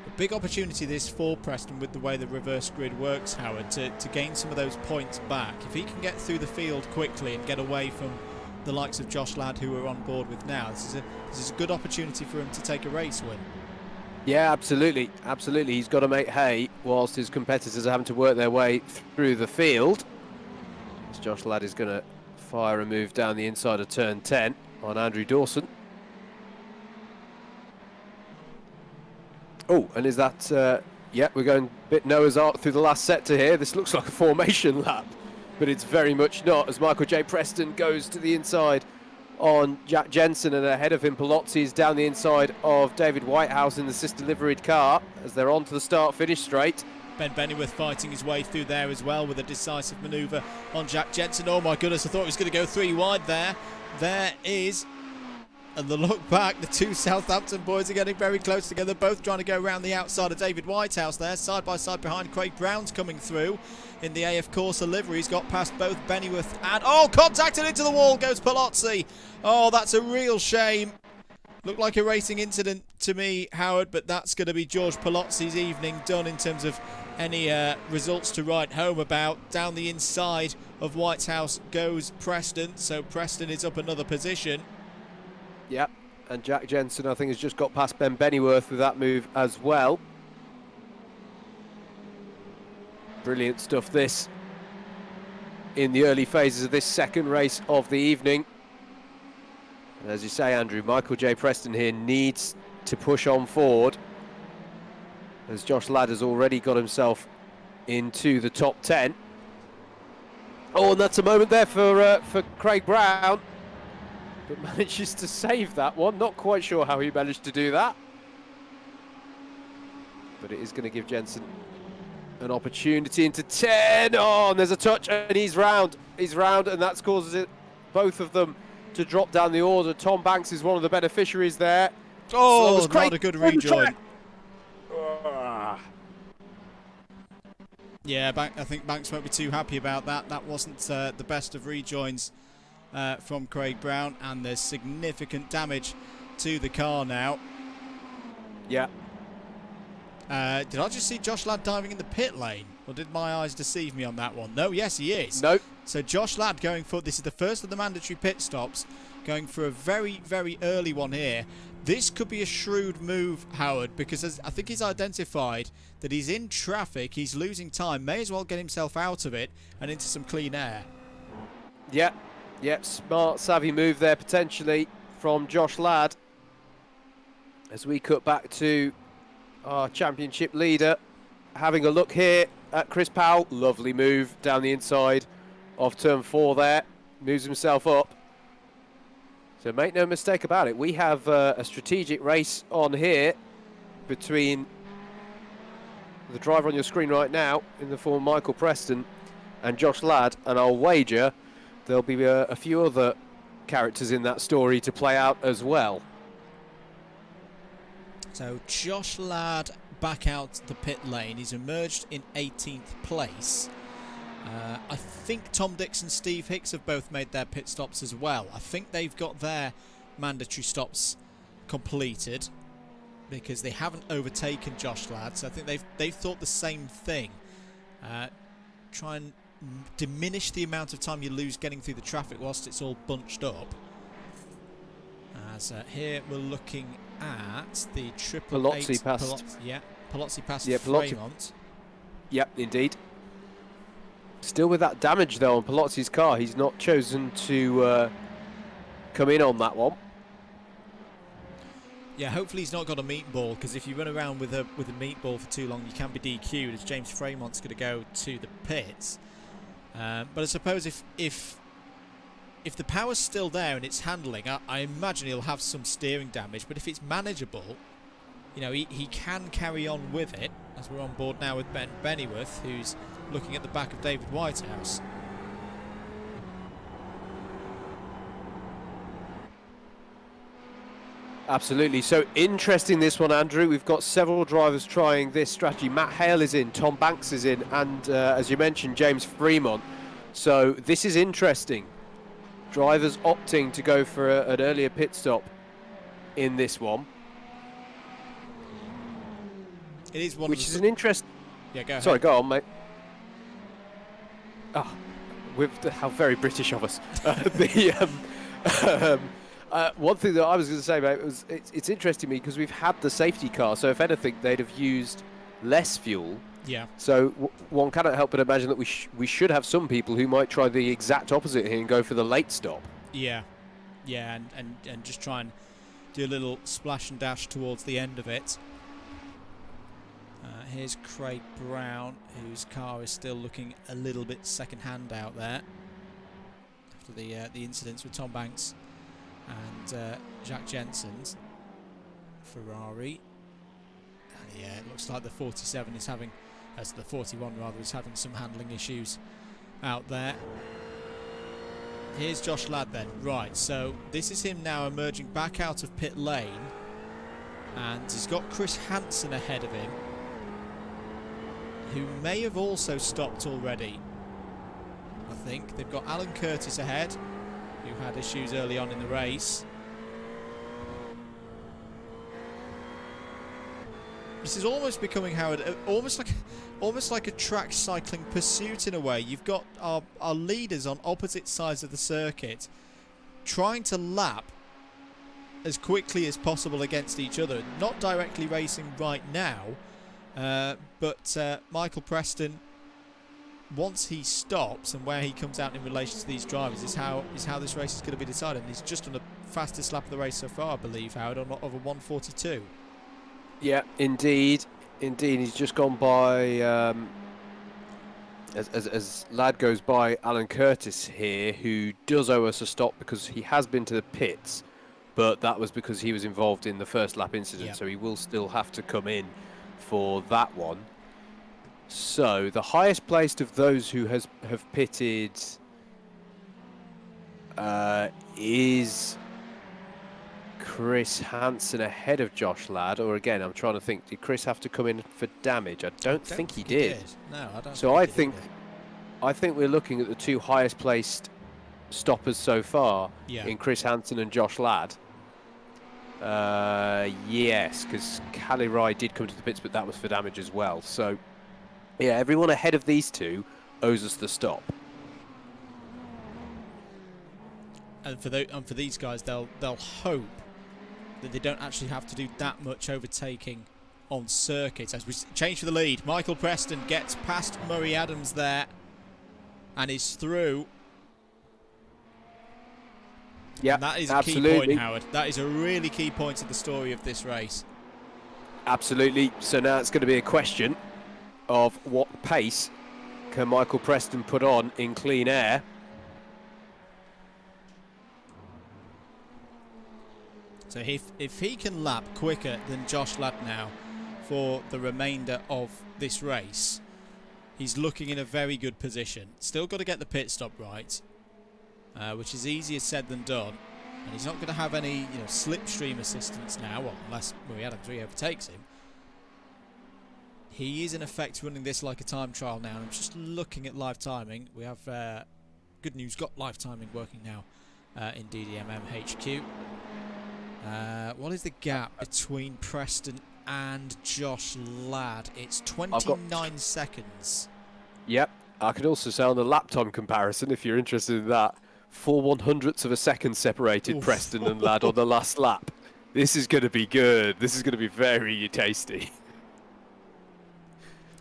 A big opportunity this for Preston with the way the reverse grid works, Howard, to gain some of those points back. If he can get through the field quickly and get away from the likes of Josh Ladd, who we're on board with now, this is a good opportunity for him to take a race win. Yeah, absolutely. Absolutely. He's got to make hay whilst his competitors are having to work their way through the field. As Josh Ladd is going to fire a move down the inside of turn 10 on Andrew Dawson. Oh, and is that... yeah, we're going a bit Noah's Ark through the last sector here. This looks like a formation lap, but it's very much not, as Michael J. Preston goes to the inside on Jack Jensen, and ahead of him Palozzi is down the inside of David Whitehouse in the sister liveried car as they're on to the start-finish straight. Ben Bennyworth fighting his way through there as well with a decisive manoeuvre on Jack Jensen. Oh my goodness, I thought he was going to go 3 wide there. There is... And the look back, the two Southampton boys are getting very close together, both trying to go around the outside of David Whitehouse there, side by side behind. Craig Brown's coming through in the AF Corsa livery. He's got past both Bennyworth and... Oh, contacted into the wall goes Palozzi. Oh, that's a real shame. Looked like a racing incident to me, Howard, but that's going to be George Palozzi's evening done in terms of any results to write home about. Down the inside of Whitehouse goes Preston, so Preston is up another position. Yep, and Jack Jensen, I think, has just got past Ben Bennyworth with that move as well. Brilliant stuff, this, in the early phases of this second race of the evening. And as you say, Andrew, Michael J. Preston here needs to push on forward, as Josh Ladd has already got himself into the top 10. Oh, and that's a moment there for Craig Brown, but manages to save that one. Not quite sure how he managed to do that, but it is going to give Jensen an opportunity into 10. Oh, and there's a touch, and he's round. He's round, and that causes both of them to drop down the order. Tom Banks is one of the beneficiaries there. Oh, so not a good rejoin. Yeah, I think Banks won't be too happy about that. That wasn't the best of rejoins from Craig Brown, and there's significant damage to the car now. Yeah. Did I just see Josh Ladd diving in the pit lane, or did my eyes deceive me on that one? No, yes he is. Nope. So Josh Ladd going for, this is the first of the mandatory pit stops, going for a very, very early one here. This could be a shrewd move, Howard, because I think he's identified that he's in traffic, he's losing time, may as well get himself out of it and into some clean air. Yep, yep, smart, savvy move there potentially from Josh Ladd. As we cut back to our championship leader, having a look here at Chris Powell. Lovely move down the inside of turn 4 there, moves himself up. So make no mistake about it, we have a strategic race on here between the driver on your screen right now in the form of Michael Preston and Josh Ladd, and I'll wager there'll be a few other characters in that story to play out as well. So Josh Ladd back out the pit lane. He's emerged in 18th place. I think Tom Dixon, Steve Hicks have both made their pit stops as well. I think they've got their mandatory stops completed because they haven't overtaken Josh Ladd. So I think they've thought the same thing. Try and diminish the amount of time you lose getting through the traffic whilst it's all bunched up. As here we're looking at the triple Palozzi passed. Palozzi passed Palozzi. Fremont. Yep, indeed. Still with that damage though on Palozzi's car, he's not chosen to come in on that one. Yeah, hopefully he's not got a meatball, because if you run around with a meatball for too long, you can be DQ'd, as James Fremont's going to go to the pits. But I suppose if the power's still there and it's handling, I imagine he'll have some steering damage. But if it's manageable, you know, he can carry on with it. As we're on board now with Ben Bennyworth, who's looking at the back of David Whitehouse. Absolutely. So interesting this one, Andrew. We've got several drivers trying this strategy. Matt Hale is in, Tom Banks is in, and as you mentioned, James Fremont. So this is interesting. Drivers opting to go for an earlier pit stop in this one. It is one which is an interest. Yeah, go ahead. Sorry, go on, mate. Oh, how very British of us. One thing that I was going to say, mate, was it's interesting to me because we've had the safety car, so if anything, they'd have used less fuel. Yeah. So one cannot help but imagine that we should have some people who might try the exact opposite here and go for the late stop. Yeah. Yeah, and just try and do a little splash and dash towards the end of it. Here's Craig Brown, whose car is still looking a little bit second-hand out there after the incidents with Tom Banks and Jack Jensen's Ferrari. And yeah, it looks like the 47 is having as the 41 rather is having some handling issues out there. Here's Josh Ladd then. Right, so this is him now emerging back out of pit lane, and he's got Chris Hansen ahead of him, who may have also stopped already. I think they've got Alan Curtis ahead, who had issues early on in the race. This is almost becoming, Howard, almost like a track cycling pursuit in a way. You've got our leaders on opposite sides of the circuit trying to lap as quickly as possible against each other. Not directly racing right now, but Michael Preston, once he stops and where he comes out in relation to these drivers is how this race is going to be decided. And he's just on the fastest lap of the race so far, I believe, Howard, of a 1:42. Yeah, indeed. He's just gone by, as Ladd goes by Alan Curtis here, who does owe us a stop because he has been to the pits, but that was because he was involved in the first lap incident, so he will still have to come in for that one. So the highest placed of those who have pitted is Chris Hansen ahead of Josh Ladd, or again, I'm trying to think, did Chris have to come in for damage? I don't think he did. No, I don't. So I think we're looking at the two highest placed stoppers so far in Chris Hansen and Josh Ladd. Yes, because Cali Rai did come to the pits, but that was for damage as well. So yeah, everyone ahead of these two owes us the stop. And for these guys, they'll hope that they don't actually have to do that much overtaking on circuit. As we change for the lead, Michael Preston gets past Murray Adams there and is through. Yeah, that is a key point, Howard. That is a really key point of the story of this race. Absolutely. So now it's going to be a question of what pace can Michael Preston put on in clean air. So if he can lap quicker than Josh Ladd now for the remainder of this race, he's looking in a very good position. Still got to get the pit stop right, which is easier said than done. And he's not going to have any slipstream assistance now, well, unless Murray Adams overtakes him. He is in effect running this like a time trial now. And I'm just looking at live timing. We have good news, got live timing working now in DDMM HQ. What is the gap between Preston and Josh Ladd? It's 29 seconds. Yep, I could also say on the lap time comparison, if you're interested in that, 4/100ths of a second separated Preston and Ladd on the last lap. This is going to be good. This is going to be very tasty.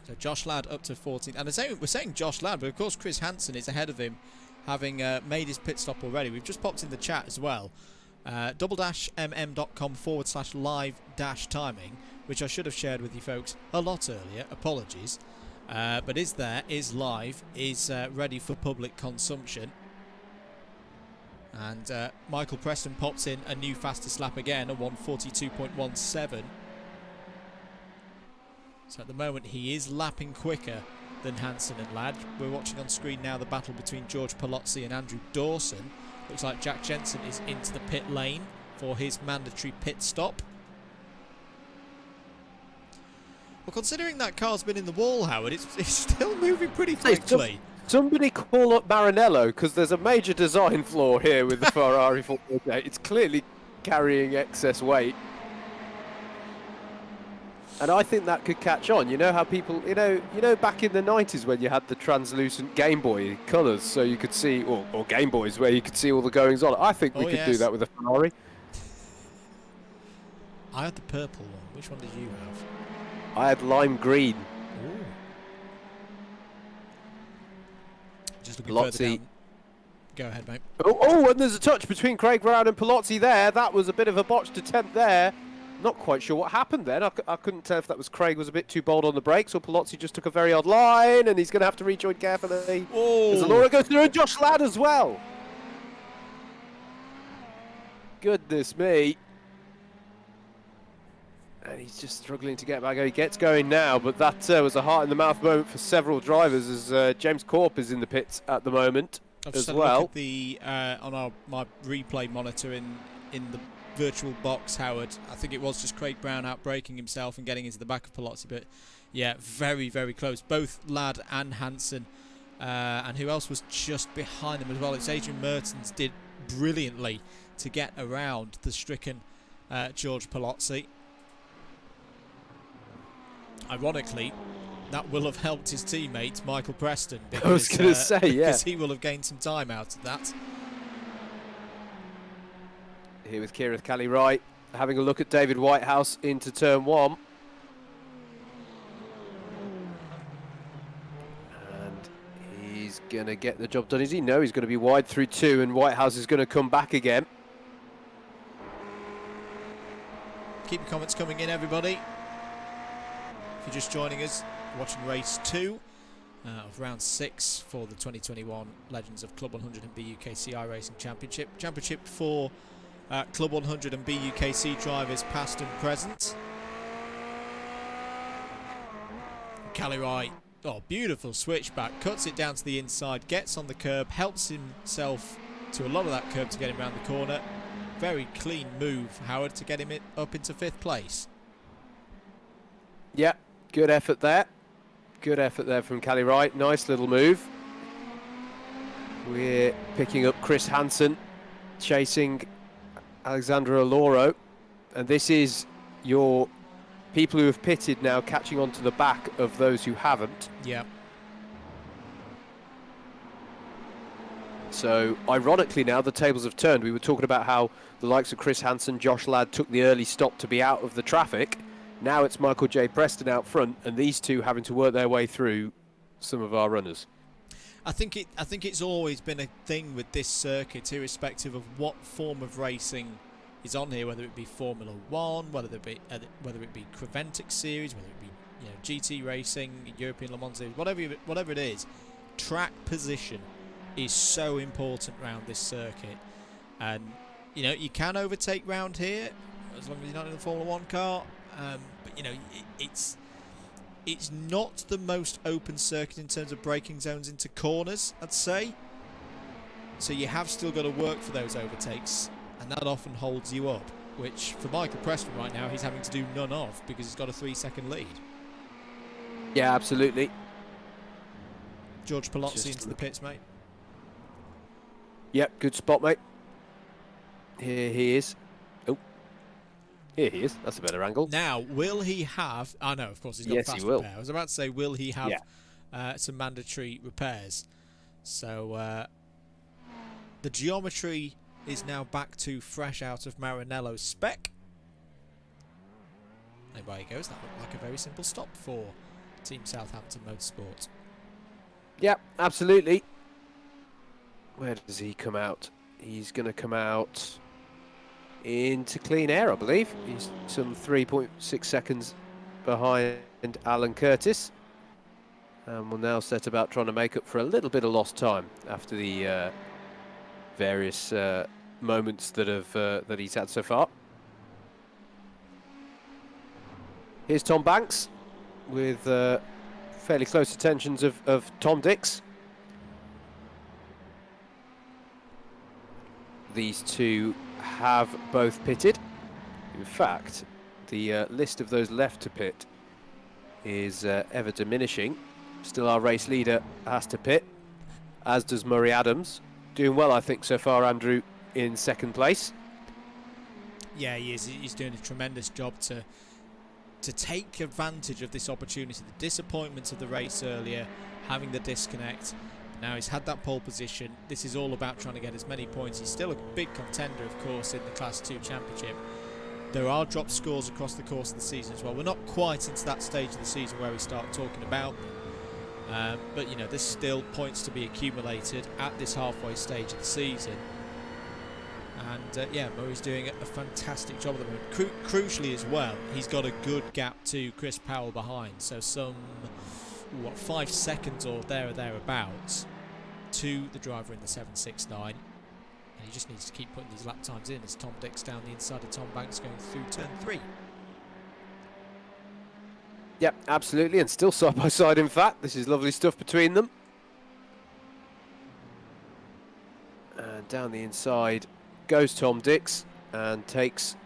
So Josh Ladd up to 14. And we're saying Josh Ladd, but of course Chris Hansen is ahead of him, having made his pit stop already. We've just popped in the chat as well. double-mm.com/live-timing, which I should have shared with you folks a lot earlier. Apologies. But is live, is ready for public consumption. And Michael Preston pops in a new fastest lap again, a 1:42.17. So at the moment he is lapping quicker than Hansen and Ladd. We're watching on screen now the battle between George Palozzi and Andrew Dawson. Looks like Jack Jensen is into the pit lane for his mandatory pit stop. Well, considering that car's been in the wall, Howard, it's still moving pretty quickly. Somebody call up Maranello, because there's a major design flaw here with the Ferrari 448. It's clearly carrying excess weight. And I think that could catch on. You know how people, you know back in the 90s when you had the translucent Game Boy colours, so you could see, or Game Boys where you could see all the goings on. I think we could do that with a Ferrari. I had the purple one. Which one did you have? I had lime green. Ooh. Just looking further down. Go ahead, mate. Oh, and there's a touch between Craig Brown and Palozzi there. That was a bit of a botched attempt there. Not quite sure what happened then. I couldn't tell if that was Craig was a bit too bold on the brakes or Palozzi just took a very odd line and he's going to have to rejoin carefully. Oh. As Laura goes through and Josh Ladd as well. Goodness me. And he's just struggling to get back. He gets going now, but that was a heart-in-the-mouth moment for several drivers as James Corp is in the pits at the moment I've just as had a look well. at the on my replay monitor in the virtual box, Howard. I think it was just Craig Brown outbraking himself and getting into the back of Palazzi, but yeah, very, very close. Both Ladd and Hansen, and who else was just behind them as well? It's Adrian Mertens did brilliantly to get around the stricken George Palazzi. Ironically, that will have helped his teammate Michael Preston. Because, I was going to say, yeah. Because he will have gained some time out of that. Here with Kieran Kelly Wright, having a look at David Whitehouse into turn 1. And he's going to get the job done. Does he know he's going to be wide through 2 and Whitehouse is going to come back again? Keep your comments coming in, everybody. If you're just joining us, watching race 2 of round 6 for the 2021 Legends of Club 100 and BUKC iRacing Championship for Club 100 and BUKC drivers past and present. Callie Wright, oh, beautiful switchback, cuts it down to the inside, gets on the curb, helps himself to a lot of that curb to get him around the corner. Very clean move, Howard, to get him up into 5th place. Yeah, good effort there. Good effort there from Callie Wright. Nice little move. We're picking up Chris Hansen, chasing Alexandra Aloro. And this is your people who have pitted now catching on to the back of those who haven't. Yeah. So, ironically now, the tables have turned. We were talking about how the likes of Chris Hansen, Josh Ladd took the early stop to be out of the traffic. Now it's Michael J. Preston out front, and these two having to work their way through some of our runners. I think it's always been a thing with this circuit, irrespective of what form of racing is on here, whether it be Formula One, whether it be Creventic Series, whether it be GT racing, European Le Mans Series, whatever it is. Track position is so important around this circuit, and you can overtake round here as long as you're not in the Formula One car. But it's not the most open circuit in terms of braking zones into corners, I'd say. So you have still got to work for those overtakes, and that often holds you up, which for Michael Preston right now he's having to do none of because he's got a 3-second lead. Yeah, absolutely. George Palazzi into the pits, mate. Yep, good spot, mate. Here he is. Here he is. That's a better angle. Now, will he have... Oh, no, of course, he's got yes, fast he will. repair. I was about to say, will he have some mandatory repairs? So, the geometry is now back to fresh out of Maranello's spec. And by it goes. That looked like a very simple stop for Team Southampton Motorsport. Yep, absolutely. Where does he come out? He's going to come out into clean air, I believe. He's some 3.6 seconds behind Alan Curtis, and will now set about trying to make up for a little bit of lost time after the various moments that he's had so far. Here's Tom Banks with fairly close attentions of Tom Dix. These two have both pitted. In fact, the list of those left to pit is ever diminishing. Still, our race leader has to pit, as does Murray Adams. Doing well, I think, so far, Andrew, in 2nd place. Yeah, he is. He's doing a tremendous job to take advantage of this opportunity. The disappointment of the race earlier, having the disconnect. Now he's had that pole position. This is all about trying to get as many points. He's still a big contender, of course, in the Class 2 Championship. There are drop scores across the course of the season as well. We're not quite into that stage of the season where we start talking about them. But, there's still points to be accumulated at this halfway stage of the season. And, yeah, Murray's doing a fantastic job at the moment. Crucially as well, he's got a good gap to Chris Powell behind. So some... 5 seconds or thereabouts to the driver in the 769, and he just needs to keep putting these lap times in as Tom Dix down the inside of Tom Banks going through turn 3. Yep, absolutely, and still side by side, in fact. This is lovely stuff between them. And down the inside goes Tom Dix and takes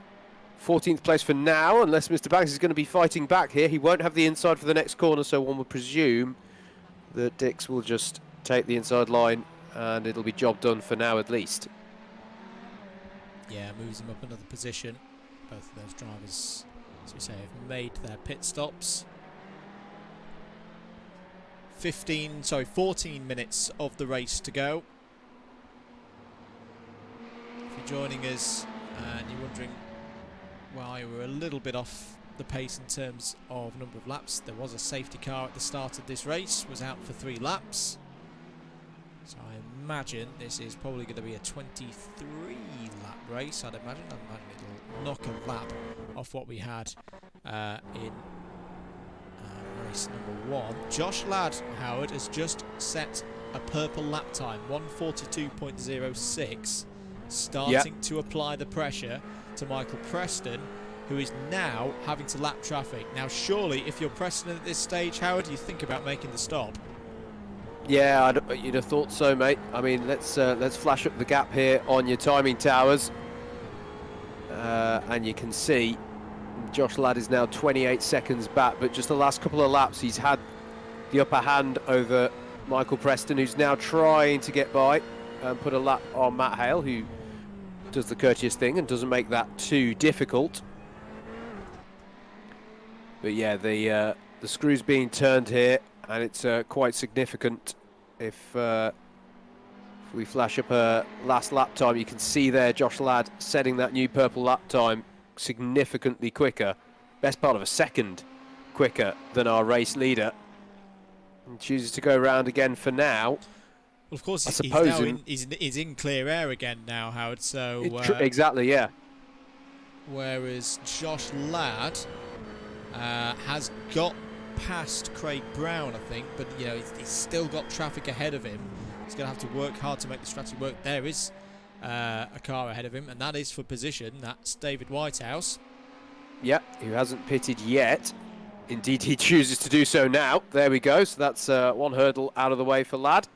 14th place for now, unless Mr. Banks is going to be fighting back here. He won't have the inside for the next corner, so one would presume that Dix will just take the inside line and it'll be job done for now at least. Yeah, moves him up another position. Both of those drivers, as we say, have made their pit stops. 14 minutes of the race to go. If you're joining us and you're wondering why we're a little bit off the pace in terms of number of laps, there was a safety car at the start of this race, was out for 3 laps. So I imagine this is probably going to be a 23 lap race, I'd imagine. It'll knock a lap off what we had in race number 1. Josh Ladd, Howard, has just set a purple lap time, 1:42.06, starting to apply the pressure to Michael Preston, who is now having to lap traffic. Now, surely, if you're Preston at this stage, Howard, you think about making the stop. Yeah, you'd have thought so, mate. I mean, let's flash up the gap here on your timing towers, and you can see Josh Ladd is now 28 seconds back, but just the last couple of laps he's had the upper hand over Michael Preston, who's now trying to get by and put a lap on Matt Hale, who does the courteous thing and doesn't make that too difficult. But yeah, the screw's being turned here, and it's quite significant. If we flash up a last lap time, you can see there Josh Ladd setting that new purple lap time significantly quicker, best part of a second quicker than our race leader, and chooses to go around again for now. Well, of course, he's in clear air again now, Howard. So exactly, yeah. Whereas Josh Ladd has got past Craig Brown, I think, but you know he's still got traffic ahead of him. He's going to have to work hard to make the strategy work. There is a car ahead of him, and that is for position. That's David Whitehouse. Yep, who hasn't pitted yet. Indeed, he chooses to do so now. There we go. So that's one hurdle out of the way for Ladd.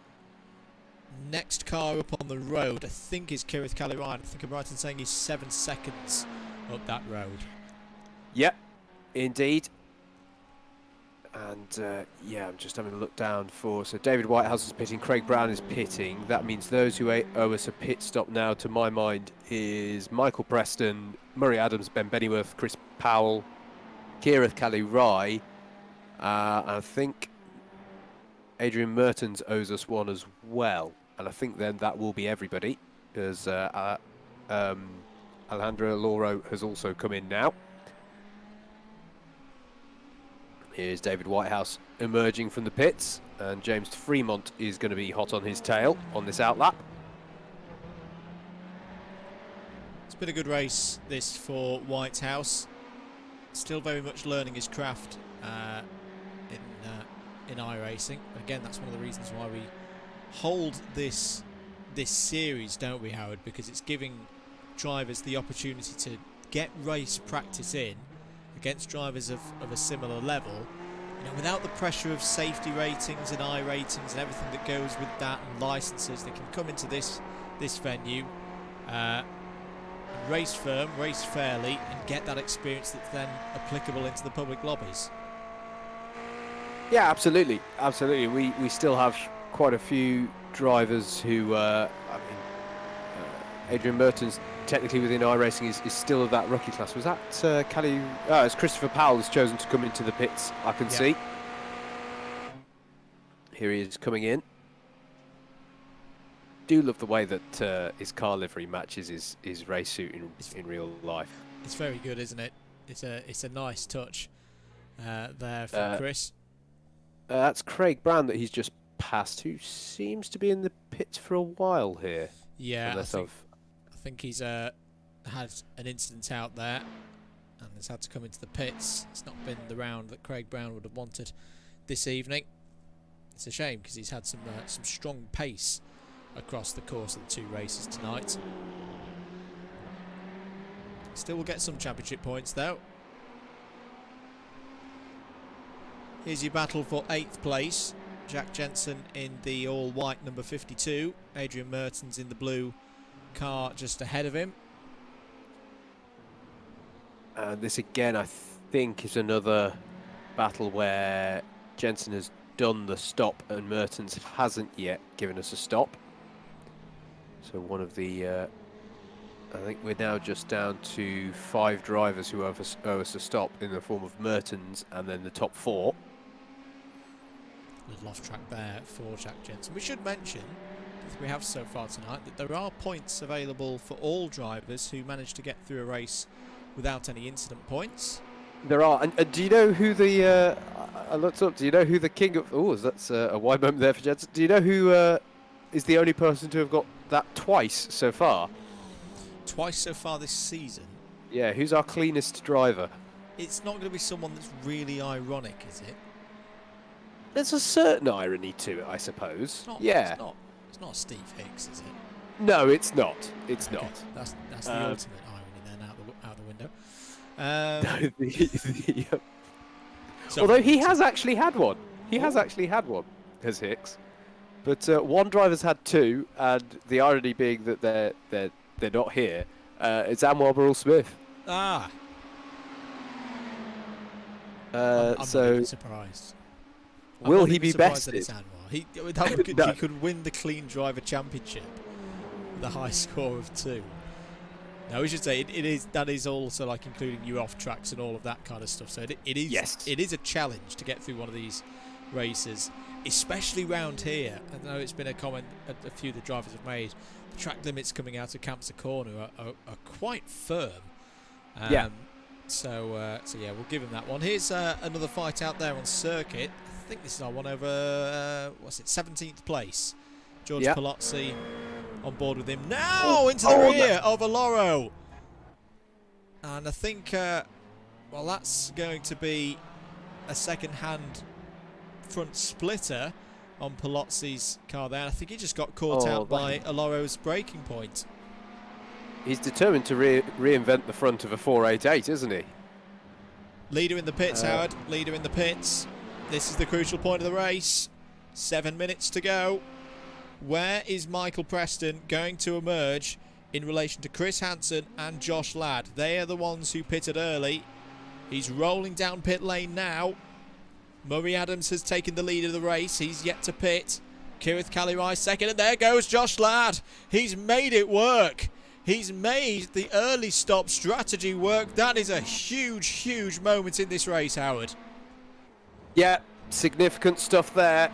Next car up on the road, I think, is Kirith Cali Ryan. I think I'm right in saying he's 7 seconds up that road. Yep, indeed. And yeah, I'm just having a look down for... So David Whitehouse is pitting, Craig Brown is pitting. That means those who owe us a pit stop now, to my mind, is Michael Preston, Murray Adams, Ben Bennyworth, Chris Powell, Kirith Cali Rye. I think Adrian Mertens owes us one as well. And I think then that will be everybody, because Alejandro Loro has also come in now. Here's David Whitehouse emerging from the pits, and James Fremont is going to be hot on his tail on this outlap. It's been a good race, this, for Whitehouse. Still very much learning his craft in iRacing. Again, that's one of the reasons why we hold this series, don't we, Howard? Because it's giving drivers the opportunity to get race practice in against drivers of a similar level, you know, without the pressure of safety ratings and I ratings and everything that goes with that, and licenses. They can come into this venue, race firm, race fairly, and get that experience that's then applicable into the public lobbies. Yeah, absolutely, absolutely. We still have quite a few drivers who, Adrian Mertens, technically within iRacing, is still of that rookie class. Was that Cali? It's Christopher Powell has chosen to come into the pits, I can see. Here he is coming in. Do love the way that his car livery matches his race suit in real life. It's very good, isn't it? It's a nice touch there from Chris. That's Craig Brown that he's just passed, who seems to be in the pits for a while here. Yeah, I think he's had an incident out there and has had to come into the pits. It's not been the round that Craig Brown would have wanted this evening. It's a shame, because he's had some strong pace across the course of the 2 races tonight. Still will get some championship points though. Here's your battle for 8th place. Jack Jensen in the all-white number 52. Adrian Mertens in the blue car just ahead of him. This again, I think, is another battle where Jensen has done the stop and Mertens hasn't yet given us a stop. So one of the, I think we're now just down to 5 drivers who owe us a stop in the form of Mertens and then the top 4. Little off track there for Jack Jensen. We should mention, as we have so far tonight, that there are points available for all drivers who manage to get through a race without any incident points. There are, and do you know who the? I looked up. Do you know who the king of? Oh, that's a wide moment there for Jensen. Do you know who is the only person to have got that twice so far? Twice so far this season. Yeah, who's our cleanest driver? It's not going to be someone that's really ironic, is it? There's a certain irony to it, I suppose. It's not, yeah. It's not Steve Hicks, is it? No, it's not. It's okay. not. That's the ultimate irony then out the window. Although he has actually had one. He has actually had one, as Hicks. But one driver's had 2, and the irony being that they're not here. It's Anwar Burrell Smith. Ah. I'm not even surprised. Will he be bested? He could win the Clean Driver Championship with a high score of 2. No, we should say that is also like including you off tracks and all of that kind of stuff. So it is a challenge to get through one of these races, especially round here. I know it's been a comment a few of the drivers have made. The track limits coming out of Campster Corner are quite firm. Yeah. So yeah, we'll give him that one. Here's another fight out there on circuit. I think this is our one over, 17th place. George Palazzi on board with him now into the rear of Aloro. And I think, well, that's going to be a second-hand front splitter on Palazzi's car there. And I think he just got caught out by Aloro's braking point. He's determined to reinvent the front of a 488, isn't he? Leader in the pits, Howard. Leader in the pits. This is the crucial point of the race. 7 minutes to go. Where is Michael Preston going to emerge in relation to Chris Hansen and Josh Ladd? They are the ones who pitted early. He's rolling down pit lane now. Murray Adams has taken the lead of the race. He's yet to pit. Kirith Kalirai second, and there goes Josh Ladd. He's made it work. He's made the early stop strategy work. That is a huge, huge moment in this race, Howard. Yeah, significant stuff there.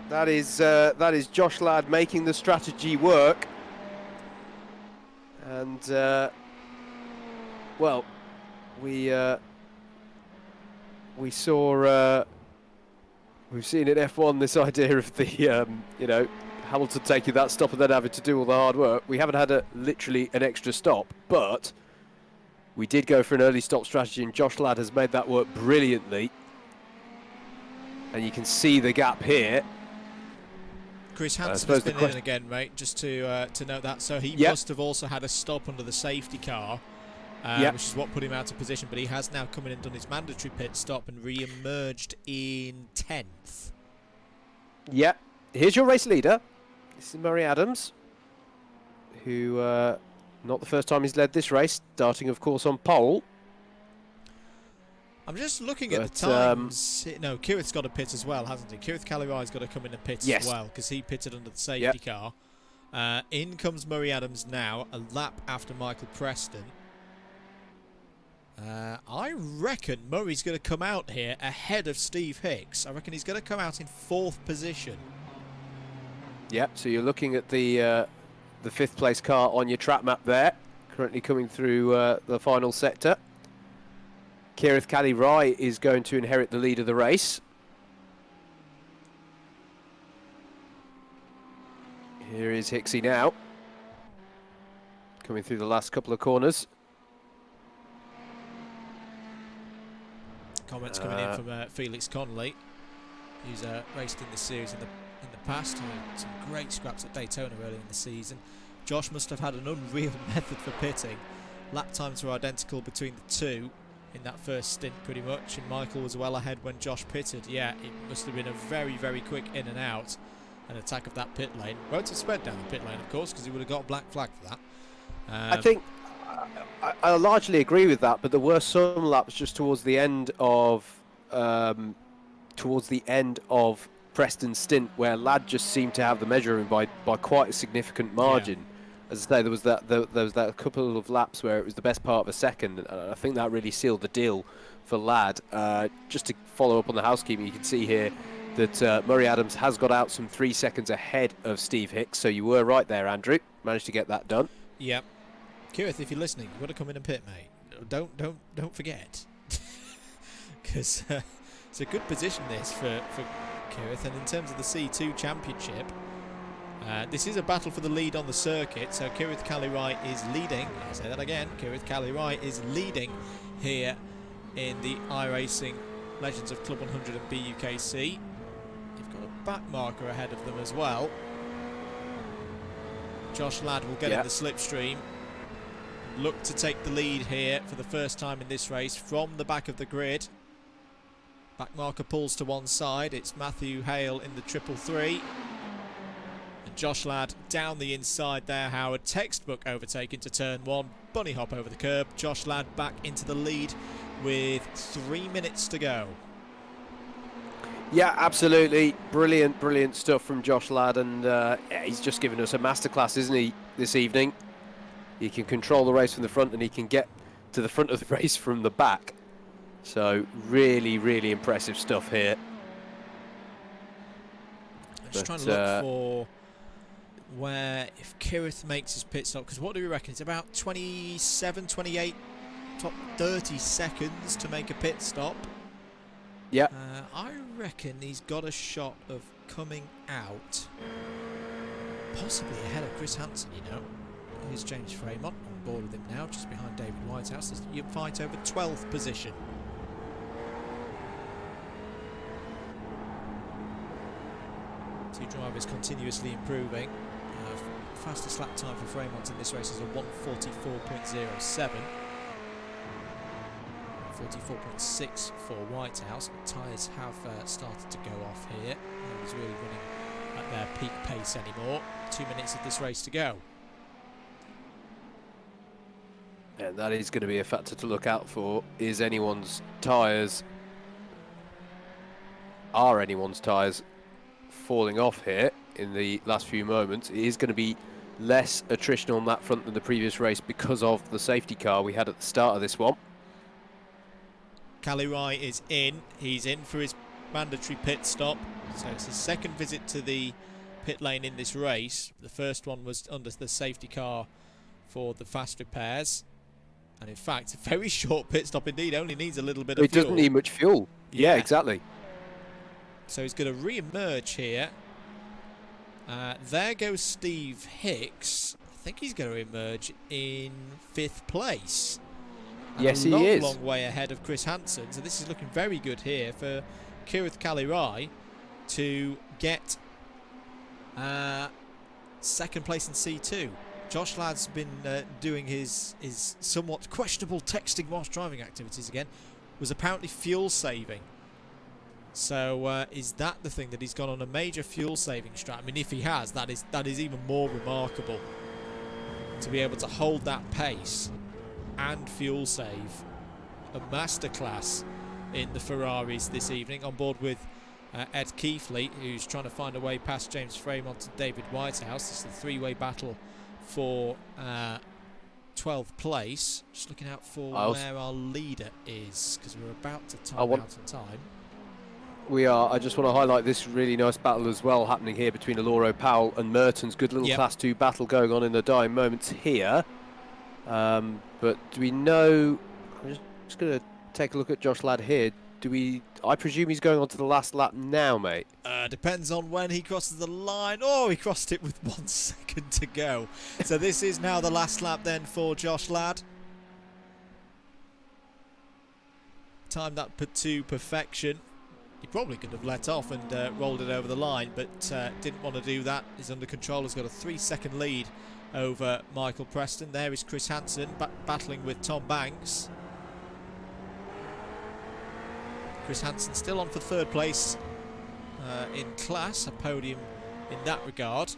That is Josh Ladd making the strategy work. And well, we saw we've seen in F1 this idea of the you know, Hamilton taking that stop and then having to do all the hard work. We haven't had literally an extra stop, but we did go for an early stop strategy, and Josh Ladd has made that work brilliantly. And you can see the gap here. Chris Hansen has been in again, mate, just to note that. So he must have also had a stop under the safety car, which is what put him out of position. But he has now come in and done his mandatory pit stop and re-emerged in 10th. Yeah, here's your race leader. This is Murray Adams, who, not the first time he's led this race, starting, of course, on pole. I'm just looking at the times. No, Kirith's got to pit as well, hasn't he? Kirith Kalirai's got to come in and pit as well, because he pitted under the safety car. In comes Murray Adams now, a lap after Michael Preston. I reckon Murray's going to come out here ahead of Steve Hicks. I reckon he's going to come out in 4th position. Yep, so you're looking at the 5th place car on your track map there, currently coming through the final sector. Kirith Kalirai is going to inherit the lead of the race. Here is Hicksy now, coming through the last couple of corners. Comments coming in from Felix Connolly, who's raced in this series in the past. Some great scraps at Daytona early in the season. Josh must have had an unreal method for pitting. Lap times were identical between the two. in that first stint pretty much, and Michael was well ahead when Josh pitted. Yeah, it must have been a very, very quick in and out, an attack of that pit lane. Won't have sped down the pit lane, of course, because he would have got a black flag for that. I think I largely agree with that, but there were some laps just towards the end of Preston's stint where Ladd just seemed to have the measuring by quite a significant margin. Yeah. As I say, there was that couple of laps where it was the best part of a second, and I think that really sealed the deal for Ladd. Just to follow up on the housekeeping, you can see here that Murray Adams has got out some 3 seconds ahead of Steve Hicks, so you were right there, Andrew. Managed to get that done. Yep. Kirith, if you're listening, you've got to come in and pit, mate. Don't forget, because it's a good position this for Kirith, and in terms of the C2 Championship. This is a battle for the lead on the circuit, so Kirith Kalirai is leading. I'll say that again. Kirith Kalirai is leading here in the iRacing Legends of Club 100 and BUKC. You've got a back marker ahead of them as well. Josh Ladd will get in the slipstream. Look to take the lead here for the first time in this race from the back of the grid. Back marker pulls to one side. It's Matthew Hale in the 333. Josh Ladd down the inside there, Howard. Textbook overtaking to turn one. Bunny hop over the curb. Josh Ladd back into the lead with 3 minutes to go. Yeah, absolutely. Brilliant stuff from Josh Ladd. And he's just given us a masterclass, isn't he, this evening? He can control the race from the front and he can get to the front of the race from the back. So really impressive stuff here. I'm just trying to look for where if Kirith makes his pit stop, because what do we reckon? It's about 27, 28, top 30 seconds to make a pit stop. Yeah. I reckon he's got a shot of coming out possibly ahead of Chris Hansen, you know. Here's James Fremont on board with him now, just behind David Whitehouse. As you fight over 12th position. Two drivers continuously improving. Fastest lap time for Fremont in this race is a 1:44.07. 44.6 for Whitehouse, but tyres have started to go off here. Nobody's really running at their peak pace anymore. 2 minutes of this race to go. And that is going to be a factor to look out for. Is anyone's tyres falling off here in the last few moments? It is going to be less attrition on that front than the previous race because of the safety car we had at the start of this one. Kalirai is in. He's in for his mandatory pit stop. So it's his second visit to the pit lane in this race. The first one was under the safety car for the fast repairs. And in fact, a very short pit stop indeed. Only needs a little bit of fuel. It doesn't need much fuel. Yeah, exactly. So he's going to re-emerge here. There goes Steve Hicks. I think he's going to emerge in 5th place. And yes, he is. A long way ahead of Chris Hansen. So this is looking very good here for Kirith Kalirai to get second place in C2. Josh Ladd's been doing his somewhat questionable texting whilst driving activities again. Was apparently fuel saving. So is that the thing, that he's gone on a major fuel saving strat? I mean, if he has, that is even more remarkable, to be able to hold that pace and fuel save. A masterclass in the Ferraris this evening, on board with Ed Keithley, who's trying to find a way past James Fremont and David Whitehouse. It's the three-way battle for 12th place. Just looking out for where our leader is, because we're about to time out on time. We are. I just want to highlight this really nice battle as well happening here between Aloro Powell and Mertens. Good little Class 2 battle going on in the dying moments here. But do we know... I'm just going to take a look at Josh Ladd here. I presume he's going on to the last lap now, mate? Depends on when he crosses the line. Oh, he crossed it with 1 second to go. So this is now the last lap then for Josh Ladd. Timed that to perfection. He probably could have let off and rolled it over the line, but didn't want to do that. He's under control. He's got a 3-second lead over Michael Preston. There is Chris Hansen battling with Tom Banks. Chris Hansen still on for third place in class, a podium in that regard.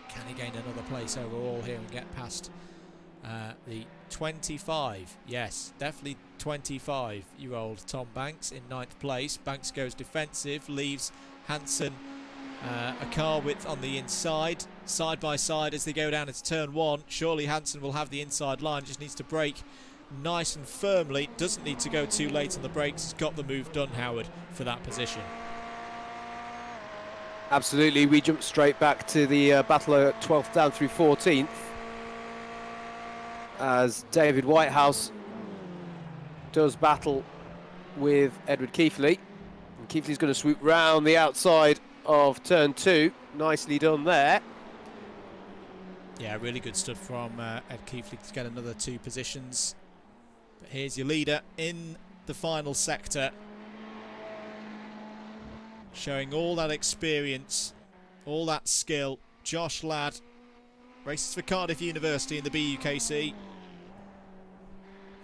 Can he gain another place overall here and get past the 25? Yes, definitely 25-year-old Tom Banks in 9th place. Banks goes defensive, leaves Hansen a car width on the inside, side by side as they go down into turn 1. Surely Hansen will have the inside line, just needs to brake nice and firmly, doesn't need to go too late on the brakes. He's got the move done, Howard, for that position. Absolutely, we jump straight back to the battle at 12th down through 14th as David Whitehouse does battle with Edward Keithley. And Keithley's going to swoop round the outside of turn 2. Nicely done there. Yeah, really good stuff from Ed Keithley to get another 2 positions. But here's your leader in the final sector, showing all that experience, all that skill. Josh Ladd races for Cardiff University in the BUKC.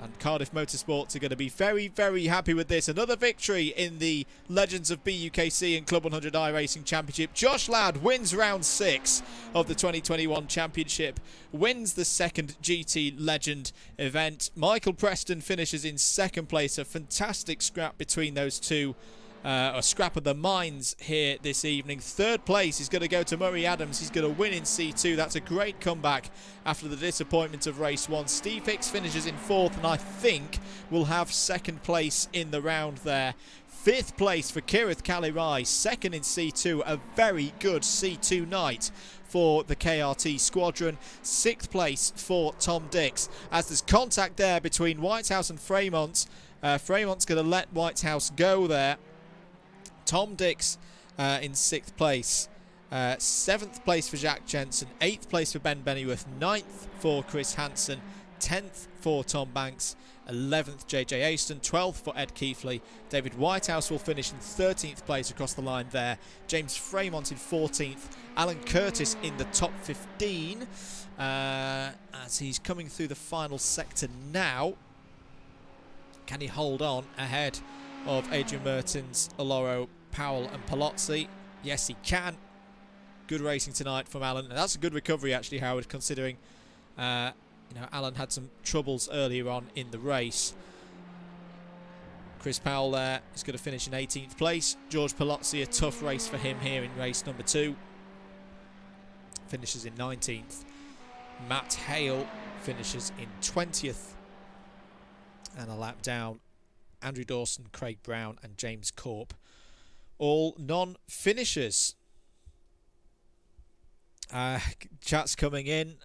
And Cardiff Motorsports are going to be very, very happy with this. Another victory in the Legends of BUKC and Club 100 iRacing Championship. Josh Ladd wins round 6 of the 2021 Championship, wins the second GT Legend event. Michael Preston finishes in 2nd place. A fantastic scrap between those two. A scrap of the minds here this evening. 3rd place is going to go to Murray Adams. He's going to win in C2. That's a great comeback after the disappointment of race 1. Steve Hicks finishes in 4th, and I think will have 2nd place in the round there. 5th place for Kirith Kalirai, 2nd in C2. A very good C2 night for the KRT squadron. 6th place for Tom Dix, as there's contact there between Whitehouse and Fremont. Fremont's going to let Whitehouse go there. Tom Dix in 6th place. 7th place for Jack Jensen. 8th place for Ben Bennyworth. 9th for Chris Hansen. 10th for Tom Banks. 11th JJ Aston. 12th for Ed Keithley. David Whitehouse will finish in 13th place across the line there. James Fremont in 14th. Alan Curtis in the top 15 as he's coming through the final sector now. Can he hold on ahead of Adrian Mertens, Aloro, Powell and Palozzi? Yes, he can. Good racing tonight from Alan, and that's a good recovery actually, Howard, considering Alan had some troubles earlier on in the race. Chris Powell there is going to finish in 18th place. George Palozzi, a tough race for him here in race number 2. Finishes in 19th. Matt Hale finishes in 20th. And a lap down, Andrew Dawson, Craig Brown and James Corp, all non-finishers. Chat's coming in.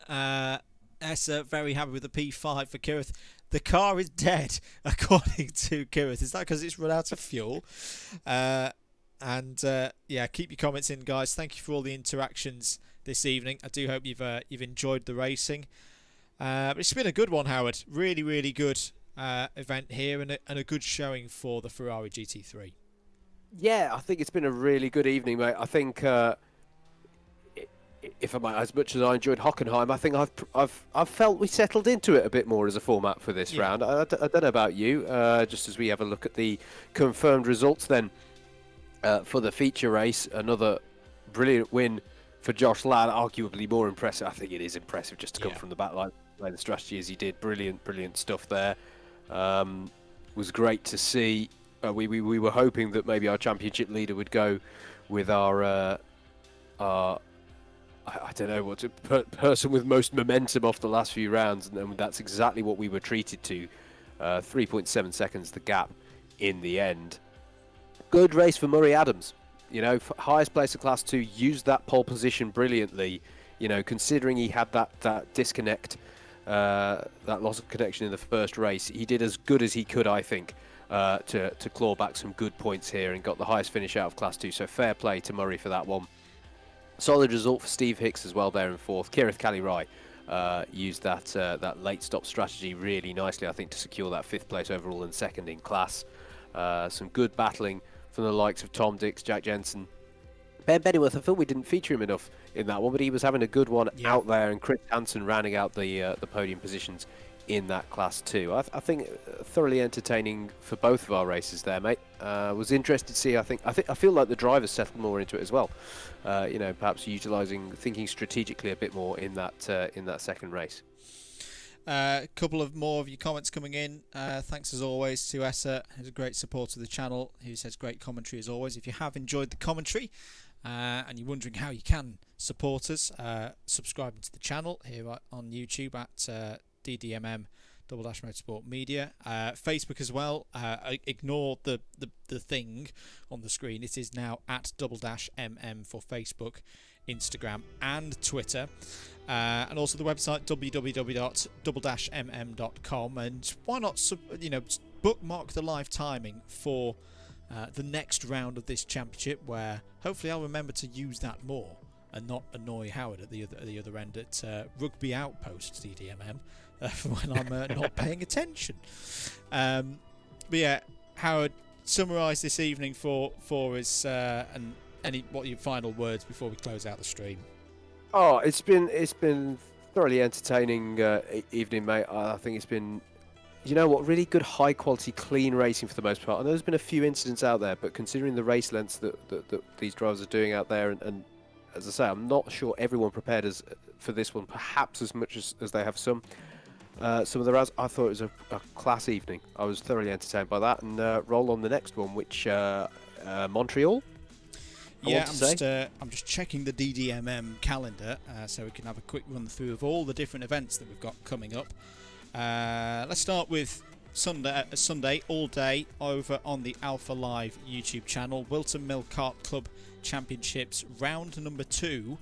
Essa very happy with the P5 for Kirith. The car is dead, according to Kirith. Is that because it's run out of fuel? Yeah, keep your comments in, guys. Thank you for all the interactions this evening. I do hope you've enjoyed the racing. But it's been a good one, Howard. Really, really good event here, and a good showing for the Ferrari GT3. Yeah, I think it's been a really good evening, mate. I think if I might, as much as I enjoyed Hockenheim, I think I've felt we settled into it a bit more as a format for this round. I don't know about you. Just as we have a look at the confirmed results, then for the feature race, another brilliant win for Josh Ladd. Arguably more impressive. I think it is impressive just to come from the back line, play the strategy as he did. Brilliant stuff there. Was great to see. We were hoping that maybe our championship leader would go with our I don't know what to person with most momentum off the last few rounds, and that's exactly what we were treated to. 3.7 seconds the gap in the end. Good race for Murray Adams. Highest place of Class 2, used that pole position brilliantly. Considering he had that disconnect, that loss of connection in the first race, he did as good as he could, I think, to claw back some good points here and got the highest finish out of Class 2. So fair play to Murray for that one. Solid result for Steve Hicks as well there in 4th. Kirith Kalirai used that late stop strategy really nicely, I think, to secure that 5th place overall and 2nd in class. Some good battling from the likes of Tom Dix, Jack Jensen. Ben Bennyworth, I thought we didn't feature him enough in that one, but he was having a good one out there, and Chris Hansen rounding out the podium positions in that class too. I think thoroughly entertaining for both of our races there, mate. Was interested to see. I feel like the drivers settled more into it as well. You know, perhaps thinking strategically a bit more in that second race. A couple of more of your comments coming in. Thanks as always to Essa, who's a great supporter of the channel, who says great commentary as always. If you have enjoyed the commentary and you're wondering how you can support us, subscribing to the channel here on YouTube at DDMM Double Dash Motorsport Media. Facebook as well. Ignore the thing on the screen. It is now at Double Dash MM for Facebook, Instagram and Twitter. And also the website www.double-mm.com, and why not bookmark the live timing for the next round of this championship, where hopefully I'll remember to use that more and not annoy Howard at the other end at Rugby Outpost DDMM when I'm not paying attention. But yeah, Howard, summarise this evening for us, and what are your final words before we close out the stream? Oh, it's been thoroughly entertaining evening, mate. I think it's been, you know what, really good, high quality, clean racing for the most part. I know there's been a few incidents out there, but considering the race lengths that these drivers are doing out there, and as I say, I'm not sure everyone prepared for this one, perhaps as much as they have some of the rounds. I thought it was a class evening. I was thoroughly entertained by that, and roll on the next one, which Montreal. I'm just checking the DDMM calendar so we can have a quick run through of all the different events that we've got coming up. Let's start with Sunday all day over on the Alpha Live YouTube channel. Wilton Mill Kart Club Championships round number 2,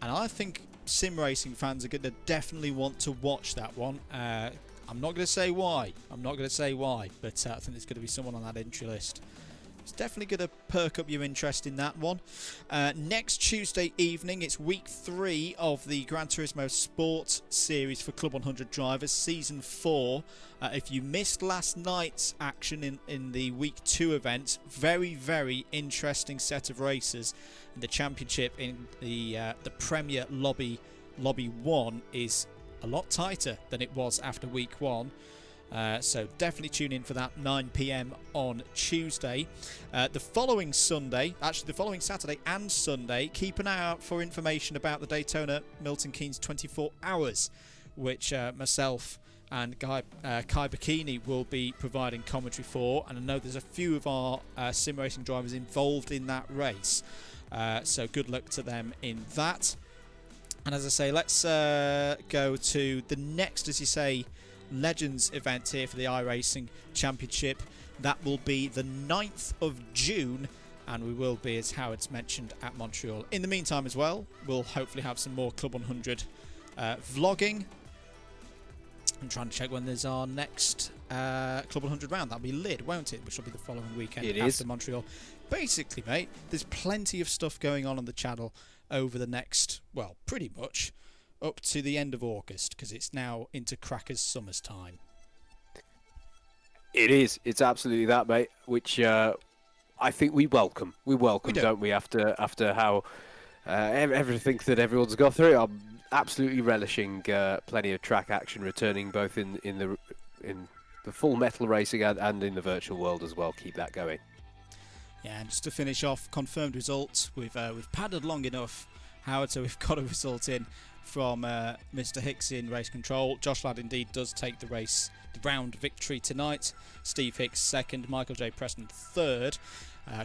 and I think sim racing fans are going to definitely want to watch that one. I'm not going to say why, but I think there's going to be someone on that entry list. It's definitely going to perk up your interest in that one. Next Tuesday evening, it's week 3 of the Gran Turismo Sport Series for Club 100 drivers, Season 4. If you missed last night's action in the week 2 event, very, very interesting set of races. The championship in the Premier Lobby 1 is a lot tighter than it was after week 1. So definitely tune in for that, 9 PM on Tuesday. The following Saturday and Sunday, keep an eye out for information about the Daytona Milton Keynes 24 Hours, which myself and Kai Bikini will be providing commentary for. And I know there's a few of our sim racing drivers involved in that race. So good luck to them in that. And as I say, let's go to the next, as you say, Legends event here for the iRacing Championship. That will be the 9th of June, and we will be, as Howard's mentioned, at Montreal. In the meantime as well, we'll hopefully have some more Club 100 vlogging. I'm trying to check when there's our next Club 100 round. That'll be Lid, won't it? Which will be the following weekend after Montreal. Basically, mate, there's plenty of stuff going on the channel over the next, well, pretty much up to the end of August, because it's now into Crackers Summers time. It is. It's absolutely that, mate. Which I think we welcome. We don't we? After how everything that everyone's got through, I'm absolutely relishing plenty of track action returning, both in the full metal racing and in the virtual world as well. Keep that going. Yeah, and just to finish off, confirmed results. We've padded long enough, Howard, so we've got a result in from Mr. Hicks in race control. Josh Ladd indeed does take the round victory tonight. Steve Hicks second, Michael J. Preston third,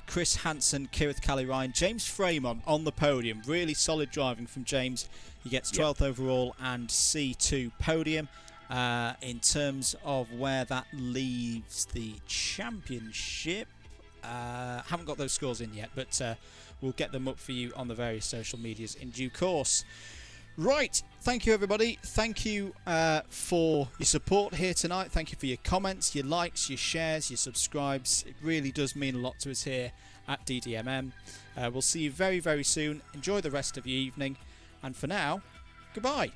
Chris Hansen, Kirith Cali Ryan, James Fremont on the podium. Really solid driving from James. He gets 12th overall and C2 podium. In terms of where that leaves the championship, haven't got those scores in yet, but we'll get them up for you on the various social medias in due course. Right, thank you everybody. Thank you for your support here tonight. Thank you for your comments, your likes, your shares, your subscribes. It really does mean a lot to us here at DDMM. We'll see you very, very soon. Enjoy the rest of your evening, and for now, goodbye.